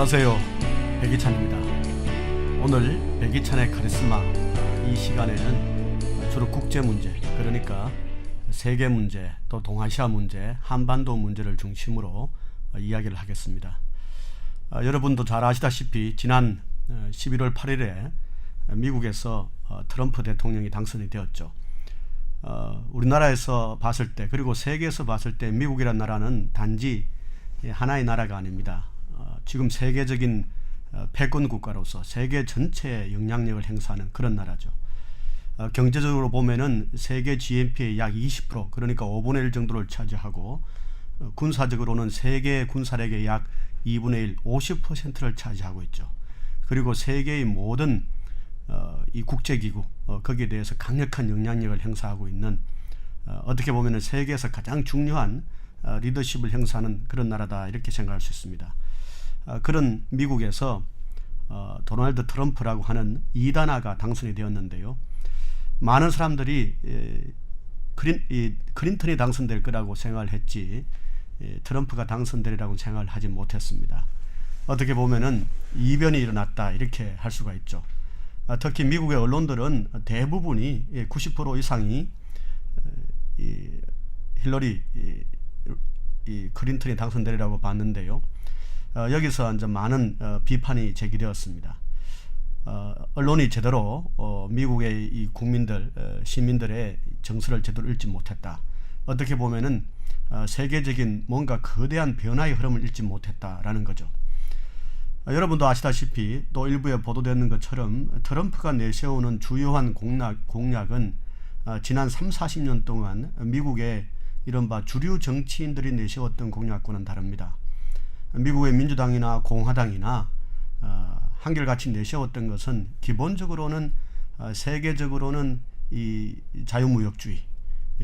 안녕하세요, 백이찬입니다. 오늘 백이찬의 카리스마 이 시간에는 주로 국제 문제, 그러니까 세계 문제, 또 동아시아 문제, 한반도 문제를 중심으로 이야기를 하겠습니다. 여러분도 잘 아시다시피 지난 11월 8일에 미국에서 트럼프 대통령이 당선이 되었죠. 우리나라에서 봤을 때, 그리고 세계에서 봤을 때 미국이란 나라는 단지 하나의 나라가 아닙니다. 지금 세계적인 패권 국가로서 세계 전체에 영향력을 행사하는 그런 나라죠. 경제적으로 보면은 세계 GNP의 약 20%, 그러니까 5분의 1 정도를 차지하고, 군사적으로는 세계 군사력의 약 2분의 1, 50%를 차지하고 있죠. 그리고 세계의 모든 이 국제기구, 거기에 대해서 강력한 영향력을 행사하고 있는, 어떻게 보면 세계에서 가장 중요한 리더십을 행사하는 그런 나라다, 이렇게 생각할 수 있습니다. 그런 미국에서 도널드 트럼프라고 하는 2단아가 당선이 되었는데요. 많은 사람들이 클린턴이 당선될 거라고 생각을 했지 트럼프가 당선되리라고 생각을 하지 못했습니다. 어떻게 보면은 이변이 일어났다, 이렇게 할 수가 있죠. 특히 미국의 언론들은 대부분이 90% 이상이 힐러리 클린턴이 당선되리라고 봤는데요. 여기서 이제 많은 비판이 제기되었습니다. 언론이 제대로 미국의 이 국민들, 시민들의 정서를 제대로 읽지 못했다. 어떻게 보면은 세계적인 뭔가 거대한 변화의 흐름을 읽지 못했다라는 거죠. 여러분도 아시다시피 또 일부에 보도되는 것처럼 트럼프가 내세우는 주요한 공약은 지난 30-40년 동안 미국의 이른바 주류 정치인들이 내세웠던 공약과는 다릅니다. 미국의 민주당이나 공화당이나 한결같이 내세웠던 것은 기본적으로는 세계적으로는 이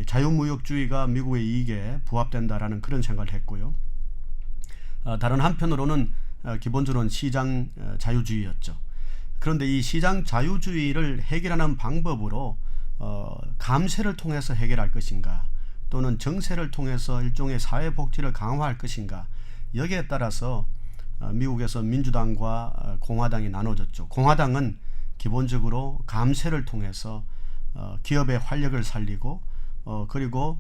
자유무역주의가 미국의 이익에 부합된다라는 그런 생각을 했고요. 다른 한편으로는 기본적으로는 시장 자유주의였죠. 그런데 이 시장 자유주의를 해결하는 방법으로 감세를 통해서 해결할 것인가, 또는 정세를 통해서 일종의 사회복지를 강화할 것인가, 여기에 따라서 미국에서 민주당과 공화당이 나눠졌죠. 공화당은 기본적으로 감세를 통해서 기업의 활력을 살리고, 그리고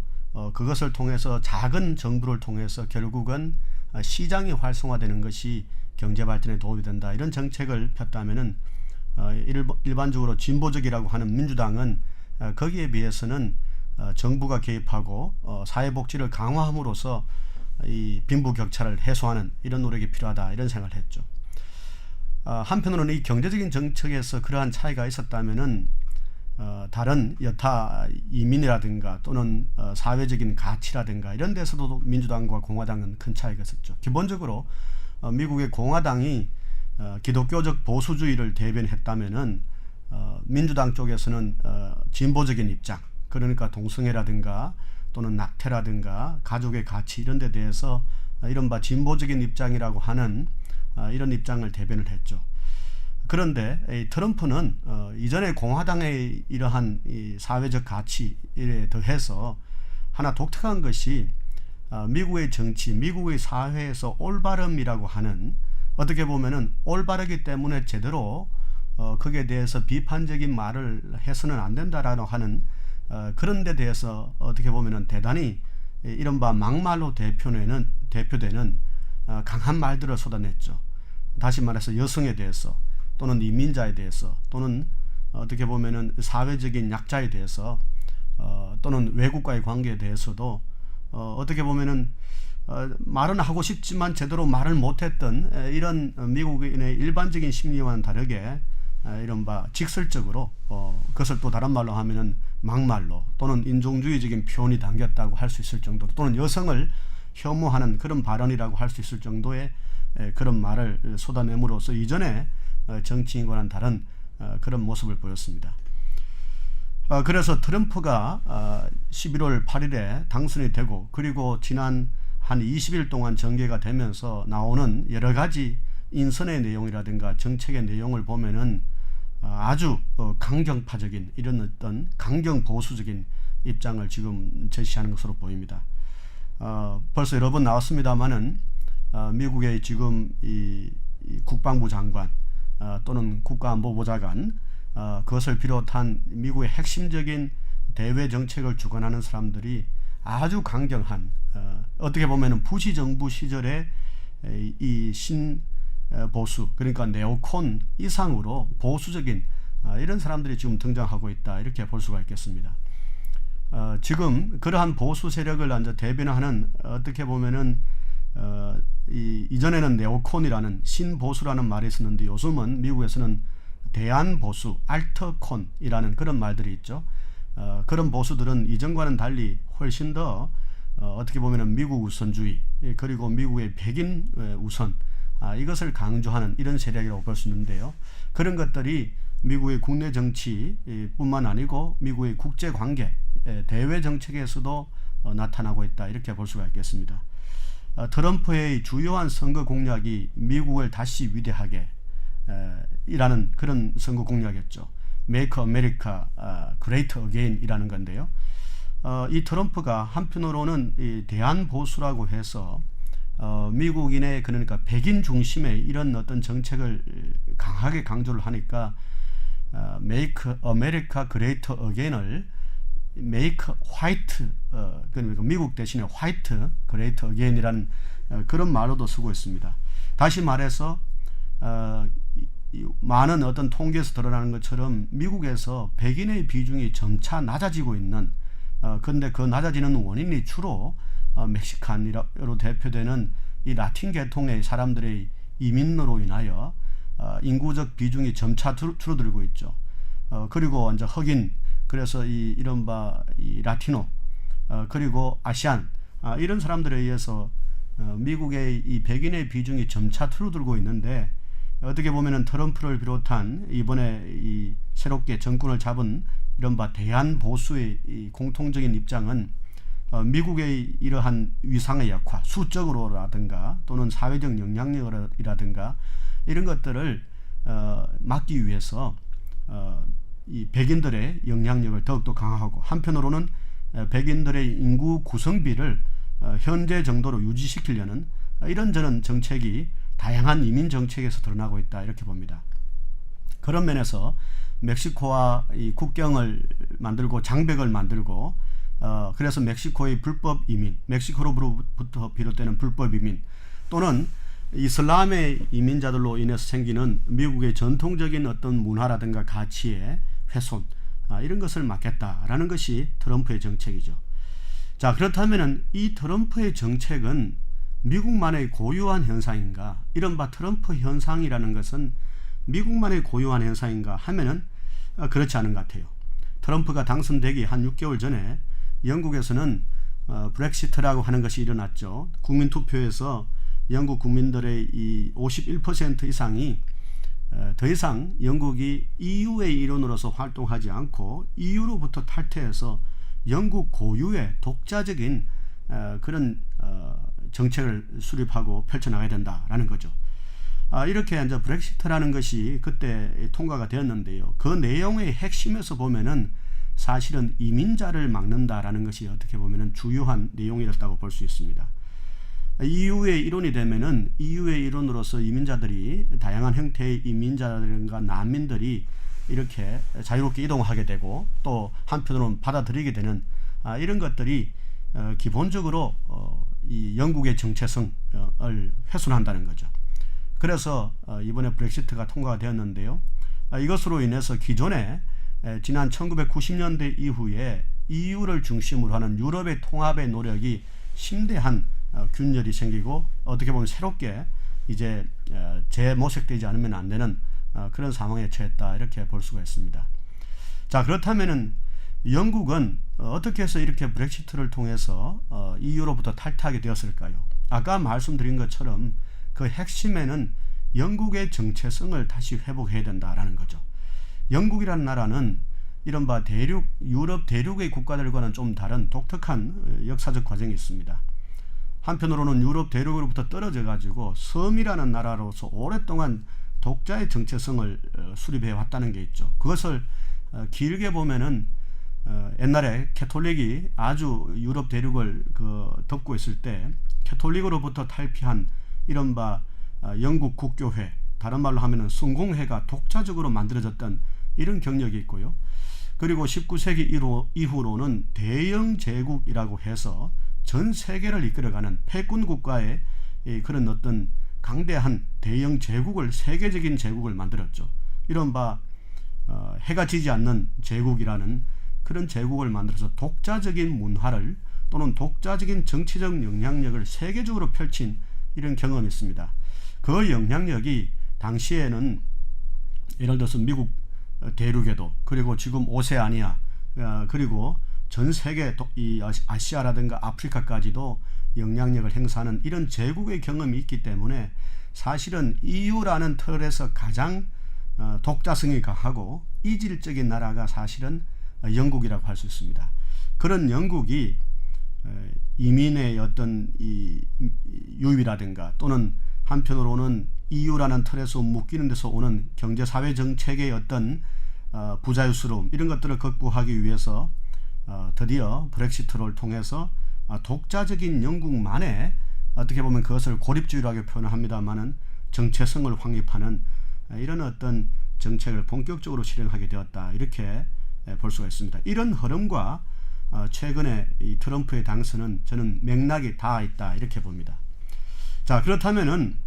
그것을 통해서 작은 정부를 통해서 결국은 시장이 활성화되는 것이 경제 발전에 도움이 된다, 이런 정책을 폈다면은 일반적으로 진보적이라고 하는 민주당은 거기에 비해서는 정부가 개입하고 사회복지를 강화함으로써 이 빈부격차를 해소하는 이런 노력이 필요하다, 이런 생각을 했죠. 한편으로는 이 경제적인 정책에서 그러한 차이가 있었다면은 다른 여타 이민이라든가 또는 사회적인 가치라든가 이런 데서도 민주당과 공화당은 큰 차이가 있었죠. 기본적으로 미국의 공화당이 기독교적 보수주의를 대변했다면은 민주당 쪽에서는 진보적인 입장, 그러니까 동성애라든가 또는 낙태라든가 가족의 가치, 이런 데 대해서 이른바 진보적인 입장이라고 하는 이런 입장을 대변을 했죠. 그런데 이 트럼프는 이전에 공화당의 이러한 이 사회적 가치에 더해서 하나 독특한 것이 미국의 정치, 미국의 사회에서 올바름이라고 하는, 어떻게 보면은 올바르기 때문에 제대로 거기에 대해서 비판적인 말을 해서는 안 된다라고 하는 그런 데 대해서 어떻게 보면은 대단히 이른바 막말로 대표되는 강한 말들을 쏟아냈죠. 다시 말해서 여성에 대해서, 또는 이민자에 대해서, 또는 어떻게 보면은 사회적인 약자에 대해서, 또는 외국과의 관계에 대해서도 어떻게 보면은 말은 하고 싶지만 제대로 말을 못했던 이런 미국인의 일반적인 심리와는 다르게 이른바 직설적으로, 그것을 또 다른 말로 하면은 막말로, 또는 인종주의적인 표현이 담겼다고 할 수 있을 정도로, 또는 여성을 혐오하는 그런 발언이라고 할 수 있을 정도의 그런 말을 쏟아냄으로써 이전에 정치인과는 다른 그런 모습을 보였습니다. 그래서 트럼프가 11월 8일에 당선이 되고, 그리고 지난 한 20일 동안 전개가 되면서 나오는 여러 가지 인선의 내용이라든가 정책의 내용을 보면은 아주 강경파적인, 이런 어떤 강경보수적인 입장을 지금 제시하는 것으로 보입니다. 벌써 여러 번 나왔습니다만은 미국의 지금 이 이 국방부 장관 또는 국가안보보좌관 그것을 비롯한 미국의 핵심적인 대외 정책을 주관하는 사람들이 아주 강경한 어떻게 보면은 부시 정부 시절에 이 신보수 그러니까 네오콘 이상으로 보수적인 이런 사람들이 지금 등장하고 있다 이렇게 볼 수가 있겠습니다. 지금 그러한 보수 세력을 이제 대변하는 어떻게 보면은 이전에는 네오콘이라는 신보수라는 말이 있었는데 요즘은 미국에서는 대안보수, 알터콘이라는 그런 말들이 있죠. 그런 보수들은 이전과는 달리 훨씬 더 어떻게 보면은 미국 우선주의 그리고 미국의 백인 우선 이것을 강조하는 이런 세력이라고 볼 수 있는데요. 그런 것들이 미국의 국내 정치뿐만 아니고 미국의 국제관계 대외 정책에서도 나타나고 있다 이렇게 볼 수가 있겠습니다. 트럼프의 주요한 선거 공약이 미국을 다시 위대하게 이라는 그런 선거 공약이었죠. Make America Great Again 이라는 건데요. 이 트럼프가 한편으로는 이 대안보수라고 해서 미국인의 그러니까 백인 중심의 이런 어떤 정책을 강하게 강조를 하니까 Make America Great Again을 Make White 그러니까 미국 대신에 White Great Again이라는 그런 말로도 쓰고 있습니다. 다시 말해서 많은 어떤 통계에서 드러나는 것처럼 미국에서 백인의 비중이 점차 낮아지고 있는 근데 그 낮아지는 원인이 주로 멕시칸으로 대표되는 이 라틴 계통의 사람들의 이민으로 인하여 인구적 비중이 점차 줄어들고 있죠. 그리고 이제 흑인 그래서 이른바 이 라티노 그리고 아시안 이런 사람들에 의해서 미국의 이 백인의 비중이 점차 줄어들고 있는데 어떻게 보면은 트럼프를 비롯한 이번에 이 새롭게 정권을 잡은 이른바 대안 보수의 이 공통적인 입장은 미국의 이러한 위상의 약화, 수적으로라든가 또는 사회적 영향력이라든가 이런 것들을 막기 위해서 이 백인들의 영향력을 더욱더 강화하고 한편으로는 백인들의 인구 구성비를 현재 정도로 유지시키려는 이런저런 정책이 다양한 이민 정책에서 드러나고 있다 이렇게 봅니다. 그런 면에서 멕시코와 이 국경을 만들고 장벽을 만들고 그래서 멕시코의 불법 이민, 멕시코로부터 비롯되는 불법 이민 또는 이슬람의 이민자들로 인해서 생기는 미국의 전통적인 어떤 문화라든가 가치의 훼손 이런 것을 막겠다라는 것이 트럼프의 정책이죠. 자, 그렇다면은 이 트럼프의 정책은 미국만의 고유한 현상인가? 이른바 트럼프 현상이라는 것은 미국만의 고유한 현상인가 하면은 그렇지 않은 것 같아요. 트럼프가 당선되기 한 6개월 전에 영국에서는 브렉시트라고 하는 것이 일어났죠. 국민투표에서 영국 국민들의 이 51% 이상이 더 이상 영국이 EU의 일원으로서 활동하지 않고 EU로부터 탈퇴해서 영국 고유의 독자적인 그런 정책을 수립하고 펼쳐나가야 된다라는 거죠. 이렇게 이제 브렉시트라는 것이 그때 통과가 되었는데요. 그 내용의 핵심에서 보면은 사실은 이민자를 막는다라는 것이 어떻게 보면은 주요한 내용이었다고 볼 수 있습니다. EU의 일원이 되면은 EU의 일원으로서 이민자들이 다양한 형태의 이민자들과 난민들이 이렇게 자유롭게 이동하게 되고 또 한편으로는 받아들이게 되는 이런 것들이 기본적으로 이 영국의 정체성을 훼손한다는 거죠. 그래서 이번에 브렉시트가 통과가 되었는데요. 이것으로 인해서 기존에 지난 1990년대 이후에 EU를 중심으로 하는 유럽의 통합의 노력이 심대한 균열이 생기고 어떻게 보면 새롭게 이제 재모색되지 않으면 안 되는 그런 상황에 처했다 이렇게 볼 수가 있습니다. 자, 그렇다면은 영국은 어떻게 해서 이렇게 브렉시트를 통해서 EU로부터 탈퇴하게 되었을까요? 아까 말씀드린 것처럼 그 핵심에는 영국의 정체성을 다시 회복해야 된다라는 거죠. 영국이라는 나라는 이른바 유럽 대륙의 국가들과는 좀 다른 독특한 역사적 과정이 있습니다. 한편으로는 유럽 대륙으로부터 떨어져 가지고 섬이라는 나라로서 오랫동안 독자의 정체성을 수립해 왔다는 게 있죠. 그것을 길게 보면은 옛날에 캐톨릭이 아주 유럽 대륙을 덮고 있을 때 캐톨릭으로부터 탈피한 이른바 영국 국교회, 다른 말로 하면은 성공회가 독자적으로 만들어졌던 이런 경력이 있고요. 그리고 19세기 이후로는 대영 제국이라고 해서 전 세계를 이끌어가는 패권 국가의 그런 어떤 강대한 대영 제국을, 세계적인 제국을 만들었죠. 이른바 해가 지지 않는 제국이라는 그런 제국을 만들어서 독자적인 문화를 또는 독자적인 정치적 영향력을 세계적으로 펼친 이런 경험이 있습니다. 그 영향력이 당시에는 예를 들어서 미국 대륙에도, 그리고 지금 오세아니아, 그리고 전 세계 이 아시아라든가 아프리카까지도 영향력을 행사하는 이런 제국의 경험이 있기 때문에 사실은 EU라는 틀에서 가장 독자성이 강하고 이질적인 나라가 사실은 영국이라고 할 수 있습니다. 그런 영국이 이민의 어떤 이 유입이라든가 또는 한편으로는 EU라는 틀에서 묶이는 데서 오는 경제사회 정책의 어떤 부자유스러움, 이런 것들을 극복하기 위해서 드디어 브렉시트를 통해서 독자적인 영국만의, 어떻게 보면 그것을 고립주의라고 표현을 합니다만은 정체성을 확립하는 이런 어떤 정책을 본격적으로 실행하게 되었다, 이렇게 볼 수가 있습니다. 이런 흐름과 최근에 이 트럼프의 당선은 저는 맥락이 다 있다, 이렇게 봅니다. 자, 그렇다면은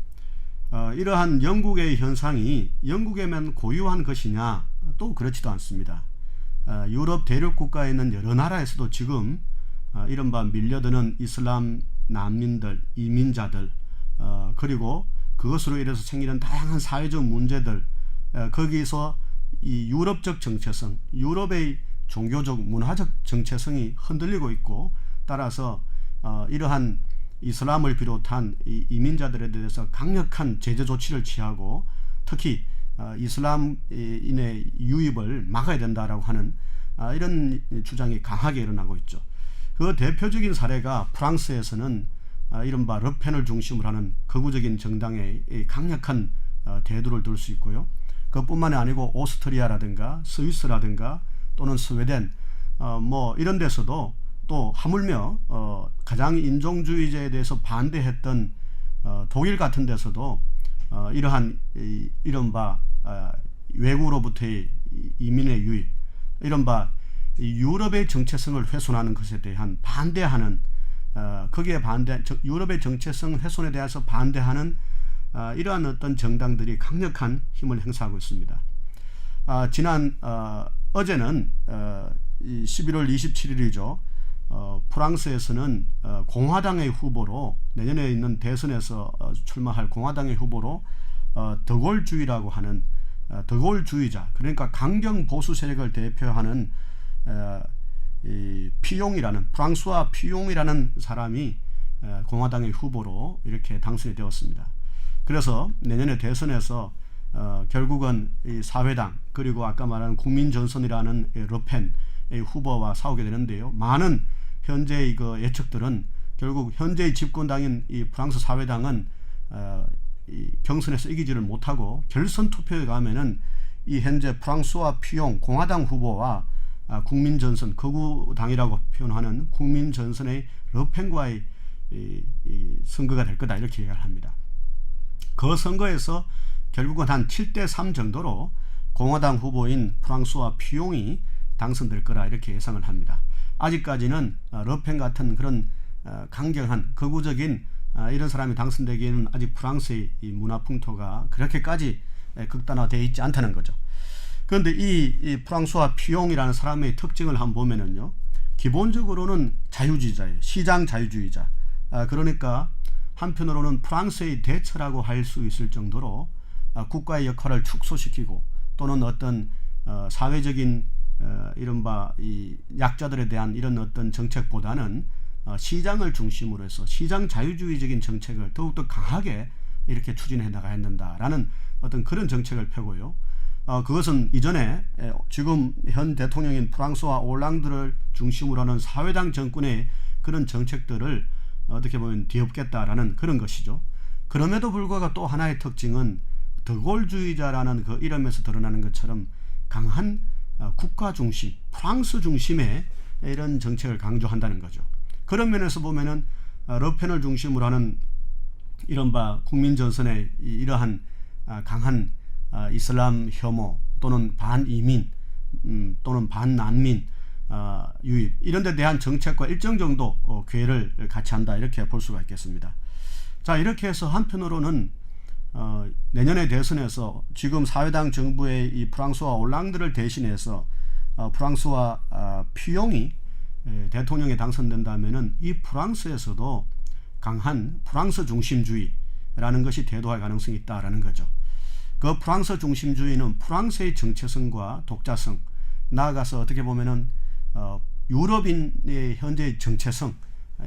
이러한 영국의 현상이 영국에만 고유한 것이냐? 또 그렇지도 않습니다. 유럽 대륙 국가에 있는 여러 나라에서도 지금 이른바 밀려드는 이슬람 난민들, 이민자들, 그리고 그것으로 인해서 생기는 다양한 사회적 문제들, 거기서 이 유럽적 정체성, 유럽의 종교적 문화적 정체성이 흔들리고 있고, 따라서 이러한 이슬람을 비롯한 이 이민자들에 대해서 강력한 제재 조치를 취하고 특히 이슬람인의 유입을 막아야 된다라고 하는 이런 주장이 강하게 일어나고 있죠. 그 대표적인 사례가 프랑스에서는 이른바 르펜을 중심으로 하는 극우적인 정당의 강력한 대두를 둘 수 있고요. 그것뿐만이 아니고 오스트리아라든가 스위스라든가 또는 스웨덴, 뭐 이런 데서도 또 하물며 가장 인종주의자에 대해서 반대했던 독일 같은 데서도 이러한 이른바 외국으로부터의 이민의 유입, 이른바 유럽의 정체성을 훼손하는 것에 대한 반대하는, 거기에 유럽의 정체성 훼손에 대해서 반대하는 이러한 어떤 정당들이 강력한 힘을 행사하고 있습니다. 지난 어제는 11월 27일이죠. 프랑스에서는 공화당의 후보로, 내년에 있는 대선에서 출마할 공화당의 후보로 드골주의라고 하는 드골주의자, 그러니까 강경 보수 세력을 대표하는 이 피용이라는, 프랑스와 피용이라는 사람이 공화당의 후보로 이렇게 당선이 되었습니다. 그래서 내년에 대선에서 결국은 이 사회당, 그리고 아까 말한 국민전선이라는 르펜 후보와 싸우게 되는데요. 많은 현재의 그 예측들은 결국 현재의 집권당인 이 프랑스 사회당은 이 경선에서 이기지를 못하고 결선 투표에 가면은 이 현재 프랑스와 피용 공화당 후보와 국민전선, 극우당이라고 표현하는 국민전선의 르펜과의 이 선거가 될 거다, 이렇게 얘기를 합니다. 그 선거에서 결국은 한 7대3 정도로 공화당 후보인 프랑스와 피용이 당선될 거라, 이렇게 예상을 합니다. 아직까지는 르펜 같은 그런 강경한 극우적인 이런 사람이 당선되기에는 아직 프랑스의 이 문화 풍토가 그렇게까지 극단화되어 있지 않다는 거죠. 그런데 이 프랑스와 피용이라는 사람의 특징을 한번 보면은요, 기본적으로는 자유주의자예요. 시장 자유주의자. 그러니까 한편으로는 프랑스의 대처라고 할 수 있을 정도로 국가의 역할을 축소시키고 또는 어떤 사회적인 이른바 이 약자들에 대한 이런 어떤 정책보다는 시장을 중심으로 해서 시장 자유주의적인 정책을 더욱더 강하게 이렇게 추진해 나가야 한다라는 어떤 그런 정책을 펴고요. 그것은 이전에 지금 현 대통령인 프랑스와 올랑드를 중심으로 하는 사회당 정권의 그런 정책들을 어떻게 보면 뒤엎겠다라는 그런 것이죠. 그럼에도 불구하고 또 하나의 특징은 드골주의자라는 그 이름에서 드러나는 것처럼 강한 국가 중심, 프랑스 중심의 이런 정책을 강조한다는 거죠. 그런 면에서 보면은 르펜을 중심으로 하는 이른바 국민전선의 이러한 강한 이슬람 혐오 또는 반이민 또는 반난민 유입 이런 데 대한 정책과 일정 정도 궤를 같이 한다 이렇게 볼 수가 있겠습니다. 자, 이렇게 해서 한편으로는 내년의 대선에서 지금 사회당 정부의 이 프랑스와 올랑드를 대신해서 프랑스와 피용이 대통령에 당선된다면은 이 프랑스에서도 강한 프랑스 중심주의라는 것이 대도할 가능성이 있다라는 거죠. 그 프랑스 중심주의는 프랑스의 정체성과 독자성, 나아가서 어떻게 보면은 유럽인의 현재의 정체성,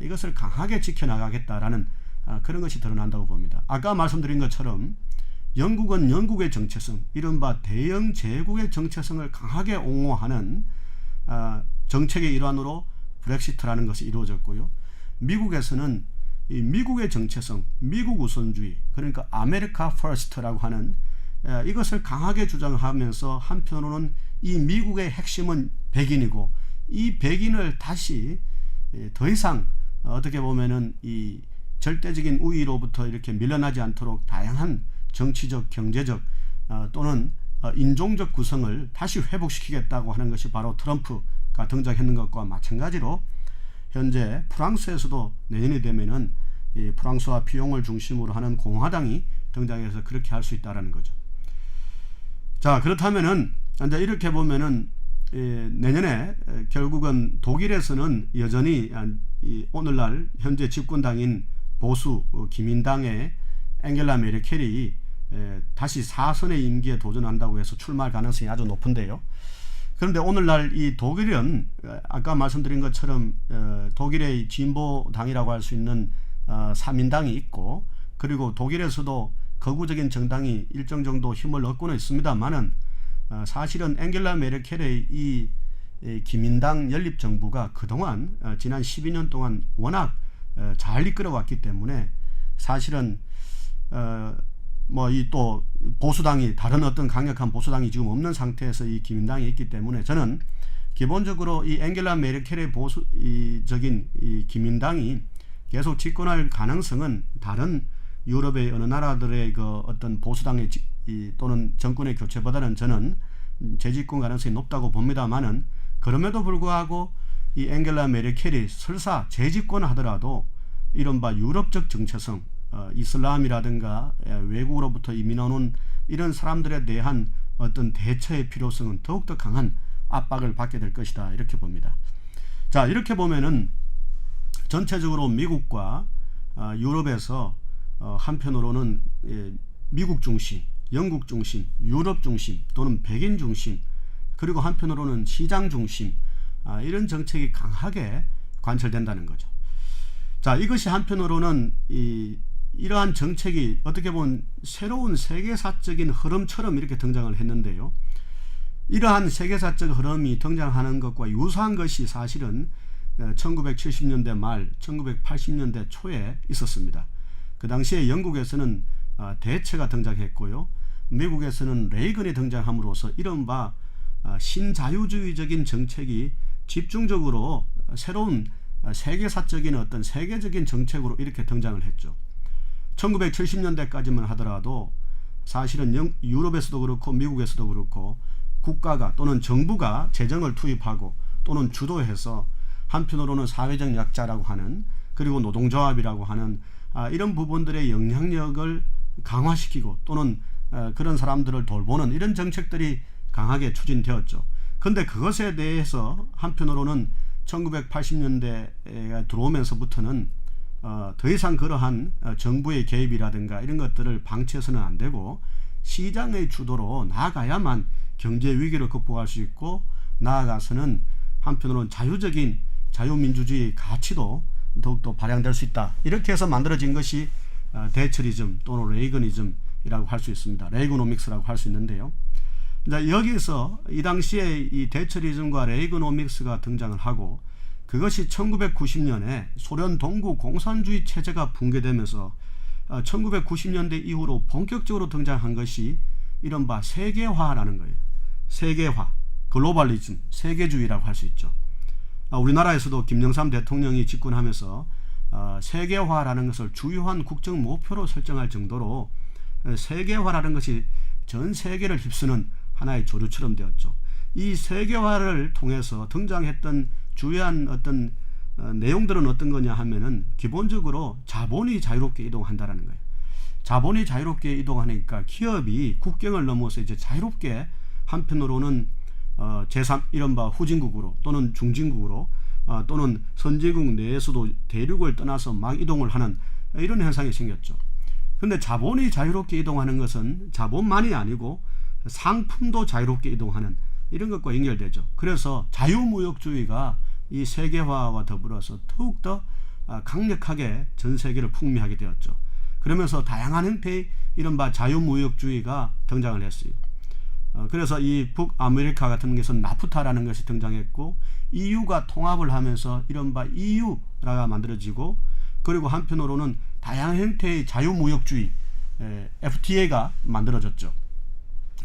이것을 강하게 지켜나가겠다라는 그런 것이 드러난다고 봅니다. 아까 말씀드린 것처럼 영국은 영국의 정체성, 이른바 대영 제국의 정체성을 강하게 옹호하는 정책의 일환으로 브렉시트라는 것이 이루어졌고요. 미국에서는 이 미국의 정체성, 미국 우선주의, 그러니까 아메리카 퍼스트라고 하는 이것을 강하게 주장하면서 한편으로는 이 미국의 핵심은 백인이고 이 백인을 다시 더 이상 어떻게 보면은 이 절대적인 우위로부터 이렇게 밀려나지 않도록 다양한 정치적, 경제적 또는 인종적 구성을 다시 회복시키겠다고 하는 것이 바로 트럼프가 등장했는 것과 마찬가지로 현재 프랑스에서도 내년이 되면은 이 프랑스와 피용을 중심으로 하는 공화당이 등장해서 그렇게 할 수 있다라는 거죠. 자, 그렇다면은 이제 이렇게 보면은 내년에 결국은 독일에서는 여전히 오늘날 현재 집권당인 보수 기민당의 앵겔라 메르켈이 다시 4선의 임기에 도전한다고 해서 출마할 가능성이 아주 높은데요. 그런데 오늘날 이 독일은 아까 말씀드린 것처럼 독일의 진보당이라고 할 수 있는 3인당이 있고, 그리고 독일에서도 거구적인 정당이 일정 정도 힘을 얻고는 있습니다만은 사실은 앵겔라 메르켈의 이 기민당 연립정부가 그동안 지난 12년 동안 워낙 잘 이끌어왔기 때문에 사실은 뭐 이 또 보수당이 다른 어떤 강력한 보수당이 지금 없는 상태에서 이 기민당이 있기 때문에 저는 기본적으로 이 앵겔라 메르켈의 보수적인 이 기민당이 계속 집권할 가능성은 다른 유럽의 어느 나라들의 그 어떤 보수당의 또는 정권의 교체보다는 저는 재집권 가능성이 높다고 봅니다만은, 그럼에도 불구하고 이 앵겔라 메르켈이 설사 재집권하더라도 이른바 유럽적 정체성, 이슬람이라든가 외국으로부터 이민오는 이런 사람들에 대한 어떤 대처의 필요성은 더욱더 강한 압박을 받게 될 것이다 이렇게 봅니다. 자, 이렇게 보면은 전체적으로 미국과 유럽에서 한편으로는 미국 중심, 영국 중심, 유럽 중심 또는 백인 중심, 그리고 한편으로는 시장 중심, 이런 정책이 강하게 관철된다는 거죠. 자, 이것이 한편으로는 이러한 정책이 어떻게 보면 새로운 세계사적인 흐름처럼 이렇게 등장을 했는데요. 이러한 세계사적 흐름이 등장하는 것과 유사한 것이 사실은 1970년대 말 1980년대 초에 있었습니다. 그 당시에 영국에서는 대처가 등장했고요, 미국에서는 레이건이 등장함으로써 이른바 신자유주의적인 정책이 집중적으로 새로운 세계사적인 어떤 세계적인 정책으로 이렇게 등장을 했죠. 1970년대까지만 하더라도 사실은 유럽에서도 그렇고 미국에서도 그렇고 국가가 또는 정부가 재정을 투입하고 또는 주도해서 한편으로는 사회적 약자라고 하는, 그리고 노동조합이라고 하는 이런 부분들의 영향력을 강화시키고 또는 그런 사람들을 돌보는 이런 정책들이 강하게 추진되었죠. 그런데 그것에 대해서 한편으로는 1980년대에 들어오면서부터는 더 이상 그러한 정부의 개입이라든가 이런 것들을 방치해서는 안 되고 시장의 주도로 나아가야만 경제 위기를 극복할 수 있고, 나아가서는 한편으로는 자유적인 자유민주주의 가치도 더욱더 발양될 수 있다. 이렇게 해서 만들어진 것이 대처리즘 또는 레이건이즘이라고 할 수 있습니다. 레이거노믹스라고 할 수 있는데요. 여기서 이 당시에 이 대처리즘과 레이거노믹스가 등장을 하고, 그것이 1990년에 소련 동구 공산주의 체제가 붕괴되면서 1990년대 이후로 본격적으로 등장한 것이 이른바 세계화라는 거예요. 세계화, 글로벌리즘, 세계주의라고 할 수 있죠. 우리나라에서도 김영삼 대통령이 집권하면서 세계화라는 것을 주요한 국정 목표로 설정할 정도로 세계화라는 것이 전 세계를 휩쓰는 하나의 조류처럼 되었죠. 이 세계화를 통해서 등장했던 주요한 어떤 내용들은 어떤 거냐 하면은 기본적으로 자본이 자유롭게 이동한다라는 거예요. 자본이 자유롭게 이동하니까 기업이 국경을 넘어서 이제 자유롭게 한편으로는 제3 이른바 후진국으로 또는 중진국으로 또는 선진국 내에서도 대륙을 떠나서 막 이동을 하는 이런 현상이 생겼죠. 근데 자본이 자유롭게 이동하는 것은 자본만이 아니고 상품도 자유롭게 이동하는 이런 것과 연결되죠. 그래서 자유무역주의가 이 세계화와 더불어서 더욱더 강력하게 전 세계를 풍미하게 되었죠. 그러면서 다양한 형태의 이른바 자유무역주의가 등장을 했어요. 그래서 이 북아메리카 같은 것은 나프타라는 것이 등장했고 EU가 통합을 하면서 이른바 EU가 만들어지고 그리고 한편으로는 다양한 형태의 자유무역주의 FTA가 만들어졌죠.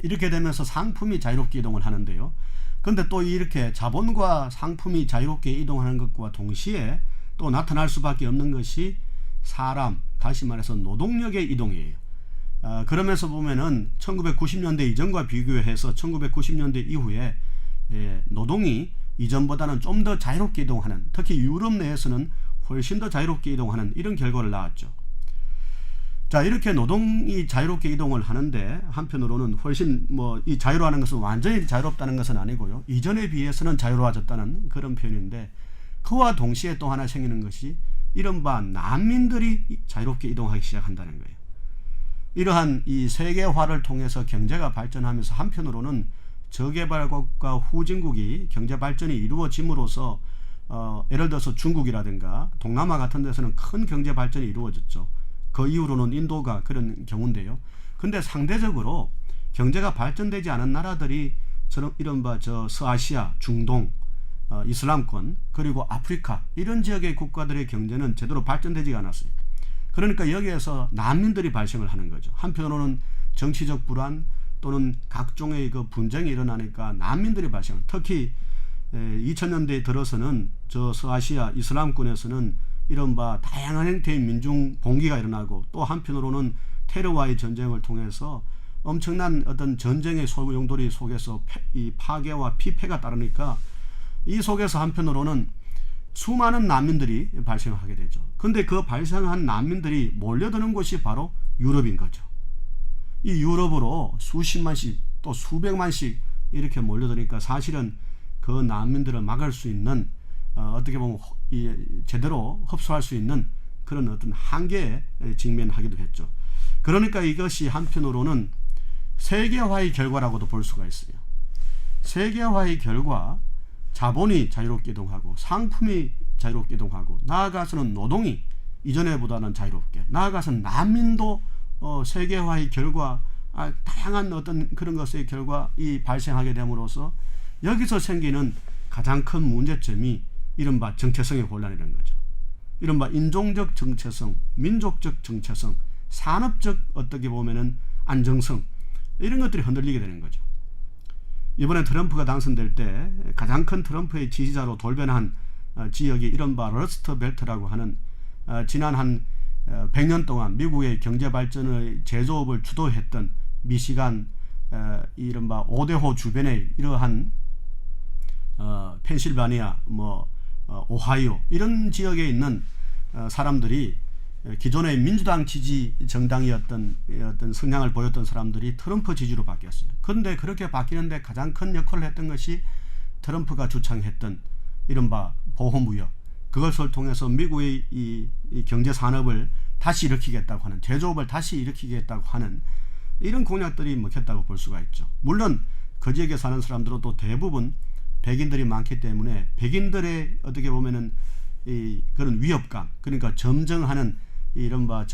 이렇게 되면서 상품이 자유롭게 이동을 하는데요. 그런데 또 이렇게 자본과 상품이 자유롭게 이동하는 것과 동시에 또 나타날 수밖에 없는 것이 사람, 다시 말해서 노동력의 이동이에요. 그러면서 보면은 1990년대 이전과 비교해서 1990년대 이후에 노동이 이전보다는 좀 더 자유롭게 이동하는, 특히 유럽 내에서는 훨씬 더 자유롭게 이동하는 이런 결과를 낳았죠. 자, 이렇게 노동이 자유롭게 이동을 하는데 한편으로는 훨씬 이 자유로워하는 것은 완전히 자유롭다는 것은 아니고요. 이전에 비해서는 자유로워졌다는 그런 표현인데 그와 동시에 또 하나 생기는 것이 이른바 난민들이 자유롭게 이동하기 시작한다는 거예요. 이러한 이 세계화를 통해서 경제가 발전하면서 한편으로는 저개발국가 후진국이 경제 발전이 이루어짐으로써 예를 들어서 중국이라든가 동남아 같은 데서는 큰 경제 발전이 이루어졌죠. 그 이후로는 인도가 그런 경우인데요. 근데 상대적으로 경제가 발전되지 않은 나라들이 이른바 서아시아, 중동, 이슬람권 그리고 아프리카 이런 지역의 국가들의 경제는 제대로 발전되지 않았어요. 그러니까 여기에서 난민들이 발생을 하는 거죠. 한편으로는 정치적 불안 또는 각종의 그 분쟁이 일어나니까 난민들이 발생. 특히 2000년대에 들어서는 저 서아시아 이슬람권에서는 이른바 다양한 형태의 민중 봉기가 일어나고 또 한편으로는 테러와의 전쟁을 통해서 엄청난 어떤 전쟁의 소용돌이 속에서 이 파괴와 피폐가 따르니까 이 속에서 한편으로는 수많은 난민들이 발생하게 되죠. 근데 그 발생한 난민들이 몰려드는 곳이 바로 유럽인 거죠. 이 유럽으로 수십만씩 또 수백만씩 이렇게 몰려드니까 사실은 그 난민들을 막을 수 있는 어떻게 보면 제대로 흡수할 수 있는 그런 어떤 한계에 직면하기도 했죠. 그러니까 이것이 한편으로는 세계화의 결과라고도 볼 수가 있어요. 세계화의 결과 자본이 자유롭게 이동하고 상품이 자유롭게 이동하고 나아가서는 노동이 이전에보다는 자유롭게 나아가서는 난민도 세계화의 결과 다양한 어떤 그런 것의 결과 이 발생하게 됨으로써 여기서 생기는 가장 큰 문제점이 이른바 정체성의 혼란이라는 거죠. 이른바 인종적 정체성, 민족적 정체성, 산업적 어떻게 보면은 안정성 이런 것들이 흔들리게 되는 거죠. 이번에 트럼프가 당선될 때 가장 큰 트럼프의 지지자로 돌변한 지역이 이른바 러스트 벨트라고 하는 지난 한 100년 동안 미국의 경제 발전의 제조업을 주도했던 미시간 이른바 오대호 주변의 이러한 펜실바니아 오하이오 이런 지역에 있는 사람들이 기존의 민주당 지지 정당이었던 어떤 성향을 보였던 사람들이 트럼프 지지로 바뀌었어요. 그런데 그렇게 바뀌는데 가장 큰 역할을 했던 것이 트럼프가 주창했던 이른바 보호무역, 그것을 통해서 미국의 이 경제 산업을 다시 일으키겠다고 하는, 제조업을 다시 일으키겠다고 하는 이런 공약들이 먹혔다고 볼 수가 있죠. 물론 그 지역에 사는 사람들은 또 대부분 백인들이 많기 때문에 백인들의 어떻게 보면은 이 그런 위협감, 그러니까 점정하는 이른바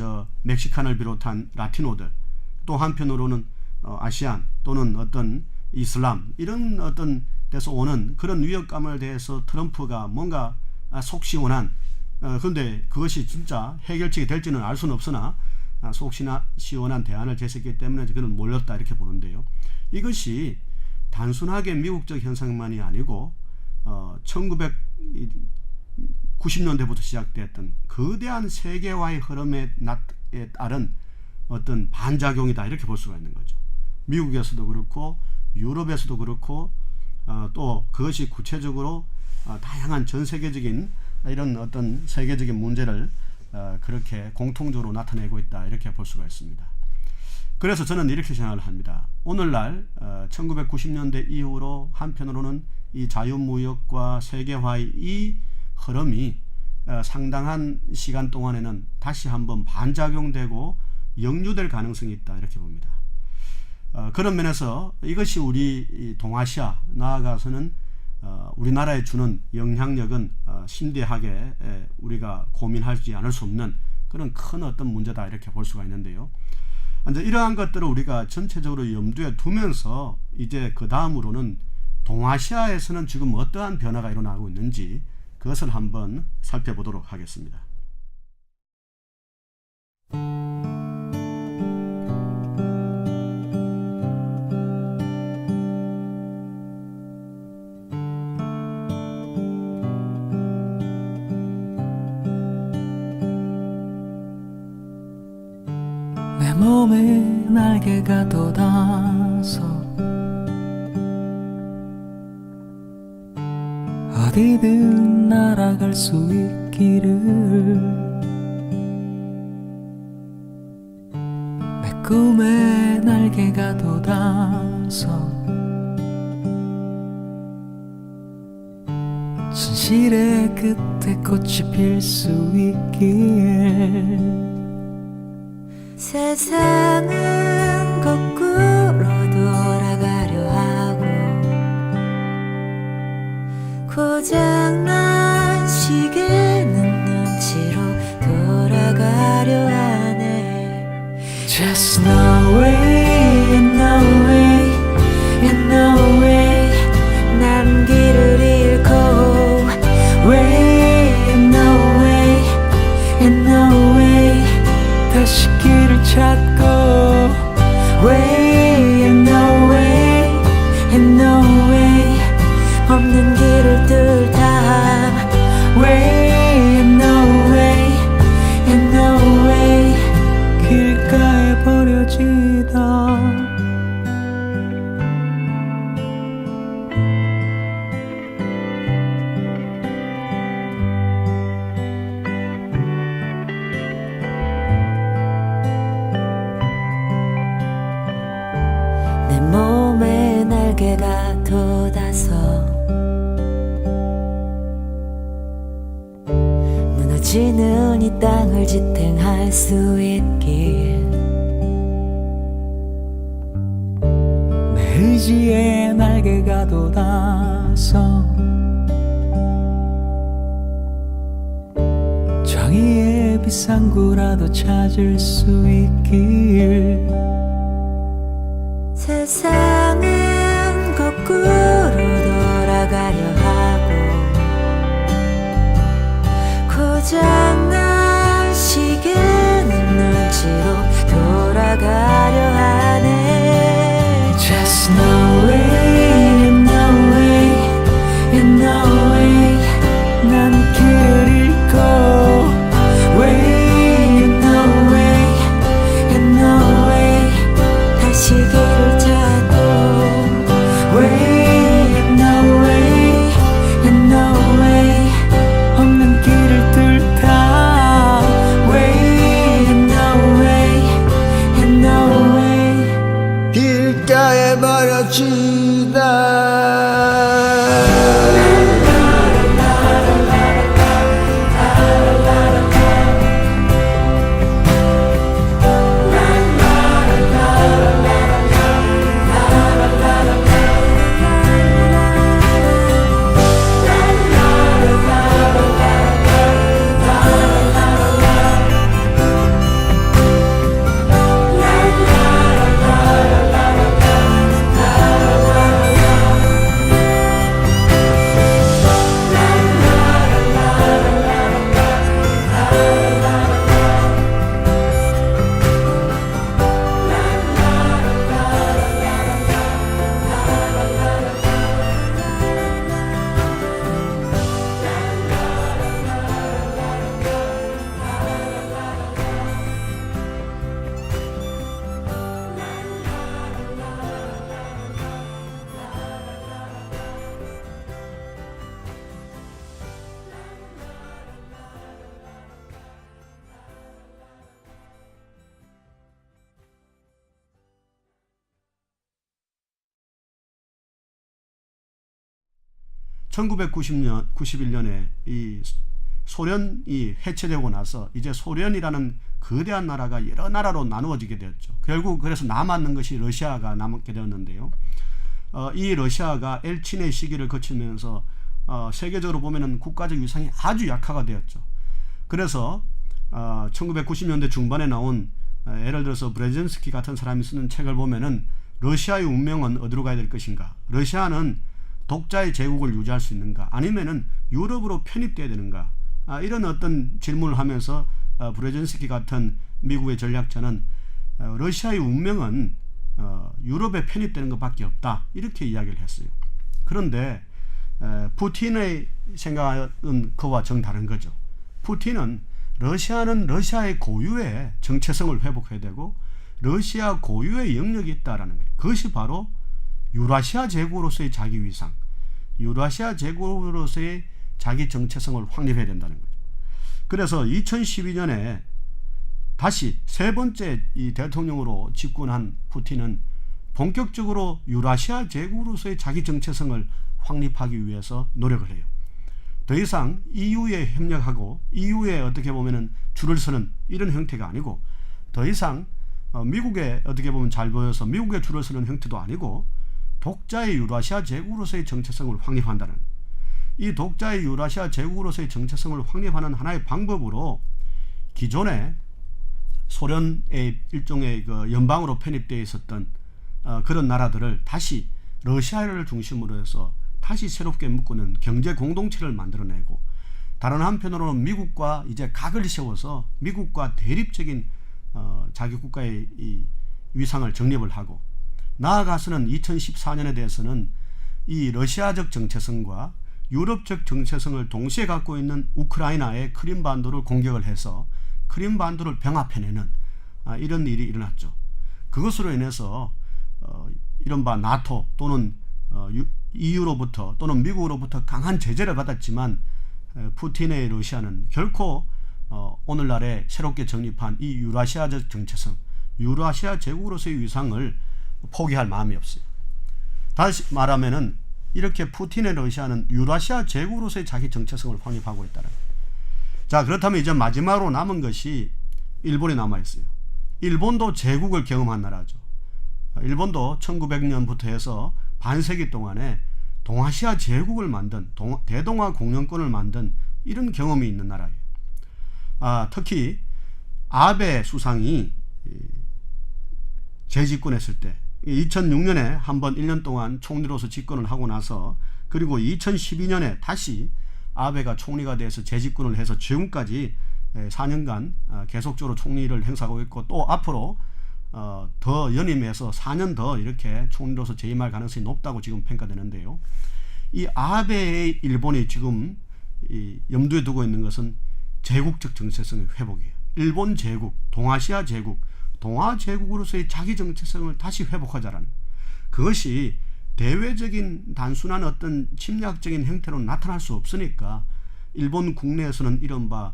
멕시칸을 비롯한 라티노들, 또 한편으로는 아시안 또는 어떤 이슬람 이런 어떤 데서 오는 그런 위협감을 대해서 트럼프가 뭔가 속 시원한 그런데 그것이 진짜 해결책이 될지는 알 수는 없으나 속 시원한 대안을 제시했기 때문에 그는 몰렸다 이렇게 보는데요. 이것이 단순하게 미국적 현상만이 아니고 90년대부터 시작됐던 거대한 세계화의 흐름에 따른 어떤 반작용이다, 이렇게 볼 수가 있는 거죠. 미국에서도 그렇고 유럽에서도 그렇고 또 그것이 구체적으로 다양한 전 세계적인 이런 어떤 세계적인 문제를 그렇게 공통적으로 나타내고 있다, 이렇게 볼 수가 있습니다. 그래서 저는 이렇게 생각을 합니다. 오늘날 1990년대 이후로 한편으로는 이 자유무역과 세계화의 이 흐름이 상당한 시간 동안에는 다시 한번 반작용되고 역류될 가능성이 있다, 이렇게 봅니다. 그런 면에서 이것이 우리 동아시아, 나아가서는 우리나라에 주는 영향력은 심대하게 우리가 고민하지 않을 수 없는 그런 큰 어떤 문제다, 이렇게 볼 수가 있는데요. 이제 이러한 것들을 우리가 전체적으로 염두에 두면서 이제 그 다음으로는 동아시아에서는 지금 어떠한 변화가 일어나고 있는지 그것을 한번 살펴보도록 하겠습니다. 내 몸에 날개가 돋아서 어디든 날아갈 수 있기를, 내 꿈에 날개가 돋아서 진실의 끝에 꽃이 필 수 있길. 세상은 거꾸로 돌아가려 하고 고장난 시계는 눈치로 돌아가려 하네. Just no way, no way, no way. 난 길을 잃고 Way, no way, no way. 다시 길을 찾고 Way, no way, no way. 없는 길을 뚫다 Way, no way, no way. 길가에 버려지다. 내 몸에 날개가 돋아서 무너지는 이 땅을 지탱할 수 있길. 내 의지에 날개가 돋아서 정의의 비상구라도 찾을 수 있길. 세상은 거꾸로 돌아가려 하고 고장난 시계는 눈치로 돌아가려 하네. Just no way, no way, no way. 난 길을 잃고 Way, no way, no way. 다시 길을 찾고 Way, 1991년에 이 소련이 해체되고 나서 이제 소련이라는 거대한 나라가 여러 나라로 나누어지게 되었죠. 결국 그래서 남았는 것이 러시아가 남게 되었는데요. 이 러시아가 엘친의 시기를 거치면서 세계적으로 보면은 국가적 위상이 아주 약화가 되었죠. 그래서 1990년대 중반에 나온 예를 들어서 브레진스키 같은 사람이 쓰는 책을 보면은 러시아의 운명은 어디로 가야 될 것인가? 러시아는 독자의 제국을 유지할 수 있는가? 아니면은 유럽으로 편입돼야 되는가? 이런 어떤 질문을 하면서 브레진스키 같은 미국의 전략자는 러시아의 운명은 유럽에 편입되는 것밖에 없다, 이렇게 이야기를 했어요. 그런데 푸틴의 생각은 그와 정다른 거죠. 푸틴은 러시아는 러시아의 고유의 정체성을 회복해야 되고 러시아 고유의 영역이 있다라는 거예요. 그것이 바로 유라시아 제국으로서의 자기 위상, 유라시아 제국으로서의 자기 정체성을 확립해야 된다는 거죠. 그래서 2012년에 다시 세 번째 이 대통령으로 집권한 푸틴은 본격적으로 유라시아 제국으로서의 자기 정체성을 확립하기 위해서 노력을 해요. 더 이상 EU에 협력하고 EU에 어떻게 보면은 줄을 서는 이런 형태가 아니고, 더 이상 미국에 어떻게 보면 잘 보여서 미국에 줄을 서는 형태도 아니고, 독자의 유라시아 제국으로서의 정체성을 확립한다는, 이 독자의 유라시아 제국으로서의 정체성을 확립하는 하나의 방법으로 기존에 소련의 일종의 그 연방으로 편입되어 있었던 그런 나라들을 다시 러시아를 중심으로 해서 다시 새롭게 묶는 경제 공동체를 만들어내고, 다른 한편으로는 미국과 이제 각을 세워서 미국과 대립적인 자기 국가의 이 위상을 정립을 하고, 나아가서는 2014년에 대해서는 이 러시아적 정체성과 유럽적 정체성을 동시에 갖고 있는 우크라이나의 크림반도를 공격을 해서 크림반도를 병합해내는 이런 일이 일어났죠. 그것으로 인해서 이른바 나토 또는 EU로부터 또는 미국으로부터 강한 제재를 받았지만 푸틴의 러시아는 결코 오늘날에 새롭게 정립한 이 유라시아적 정체성, 유라시아 제국으로서의 위상을 포기할 마음이 없어요. 다시 말하면은 이렇게 푸틴의 러시아는 유라시아 제국으로서의 자기 정체성을 확립하고 있다는 거예요. 자, 그렇다면 이제 마지막으로 남은 것이 일본이 남아있어요. 일본도 제국을 경험한 나라죠. 일본도 1900년부터 해서 반세기 동안에 동아시아 제국을 만든 대동아 공영권을 만든 이런 경험이 있는 나라예요. 특히 아베 수상이 재집권했을 때 2006년에 한번 1년 동안 총리로서 집권을 하고 나서, 그리고 2012년에 다시 아베가 총리가 돼서 재집권을 해서 지금까지 4년간 계속적으로 총리를 행사하고 있고, 또 앞으로 더 연임해서 4년 더 이렇게 총리로서 재임할 가능성이 높다고 지금 평가되는데요. 이 아베의 일본이 지금 염두에 두고 있는 것은 제국적 정체성의 회복이에요. 일본 제국, 동아시아 제국, 동아 제국으로서의 자기 정체성을 다시 회복하자라는, 그것이 대외적인 단순한 어떤 침략적인 형태로 나타날 수 없으니까 일본 국내에서는 이른바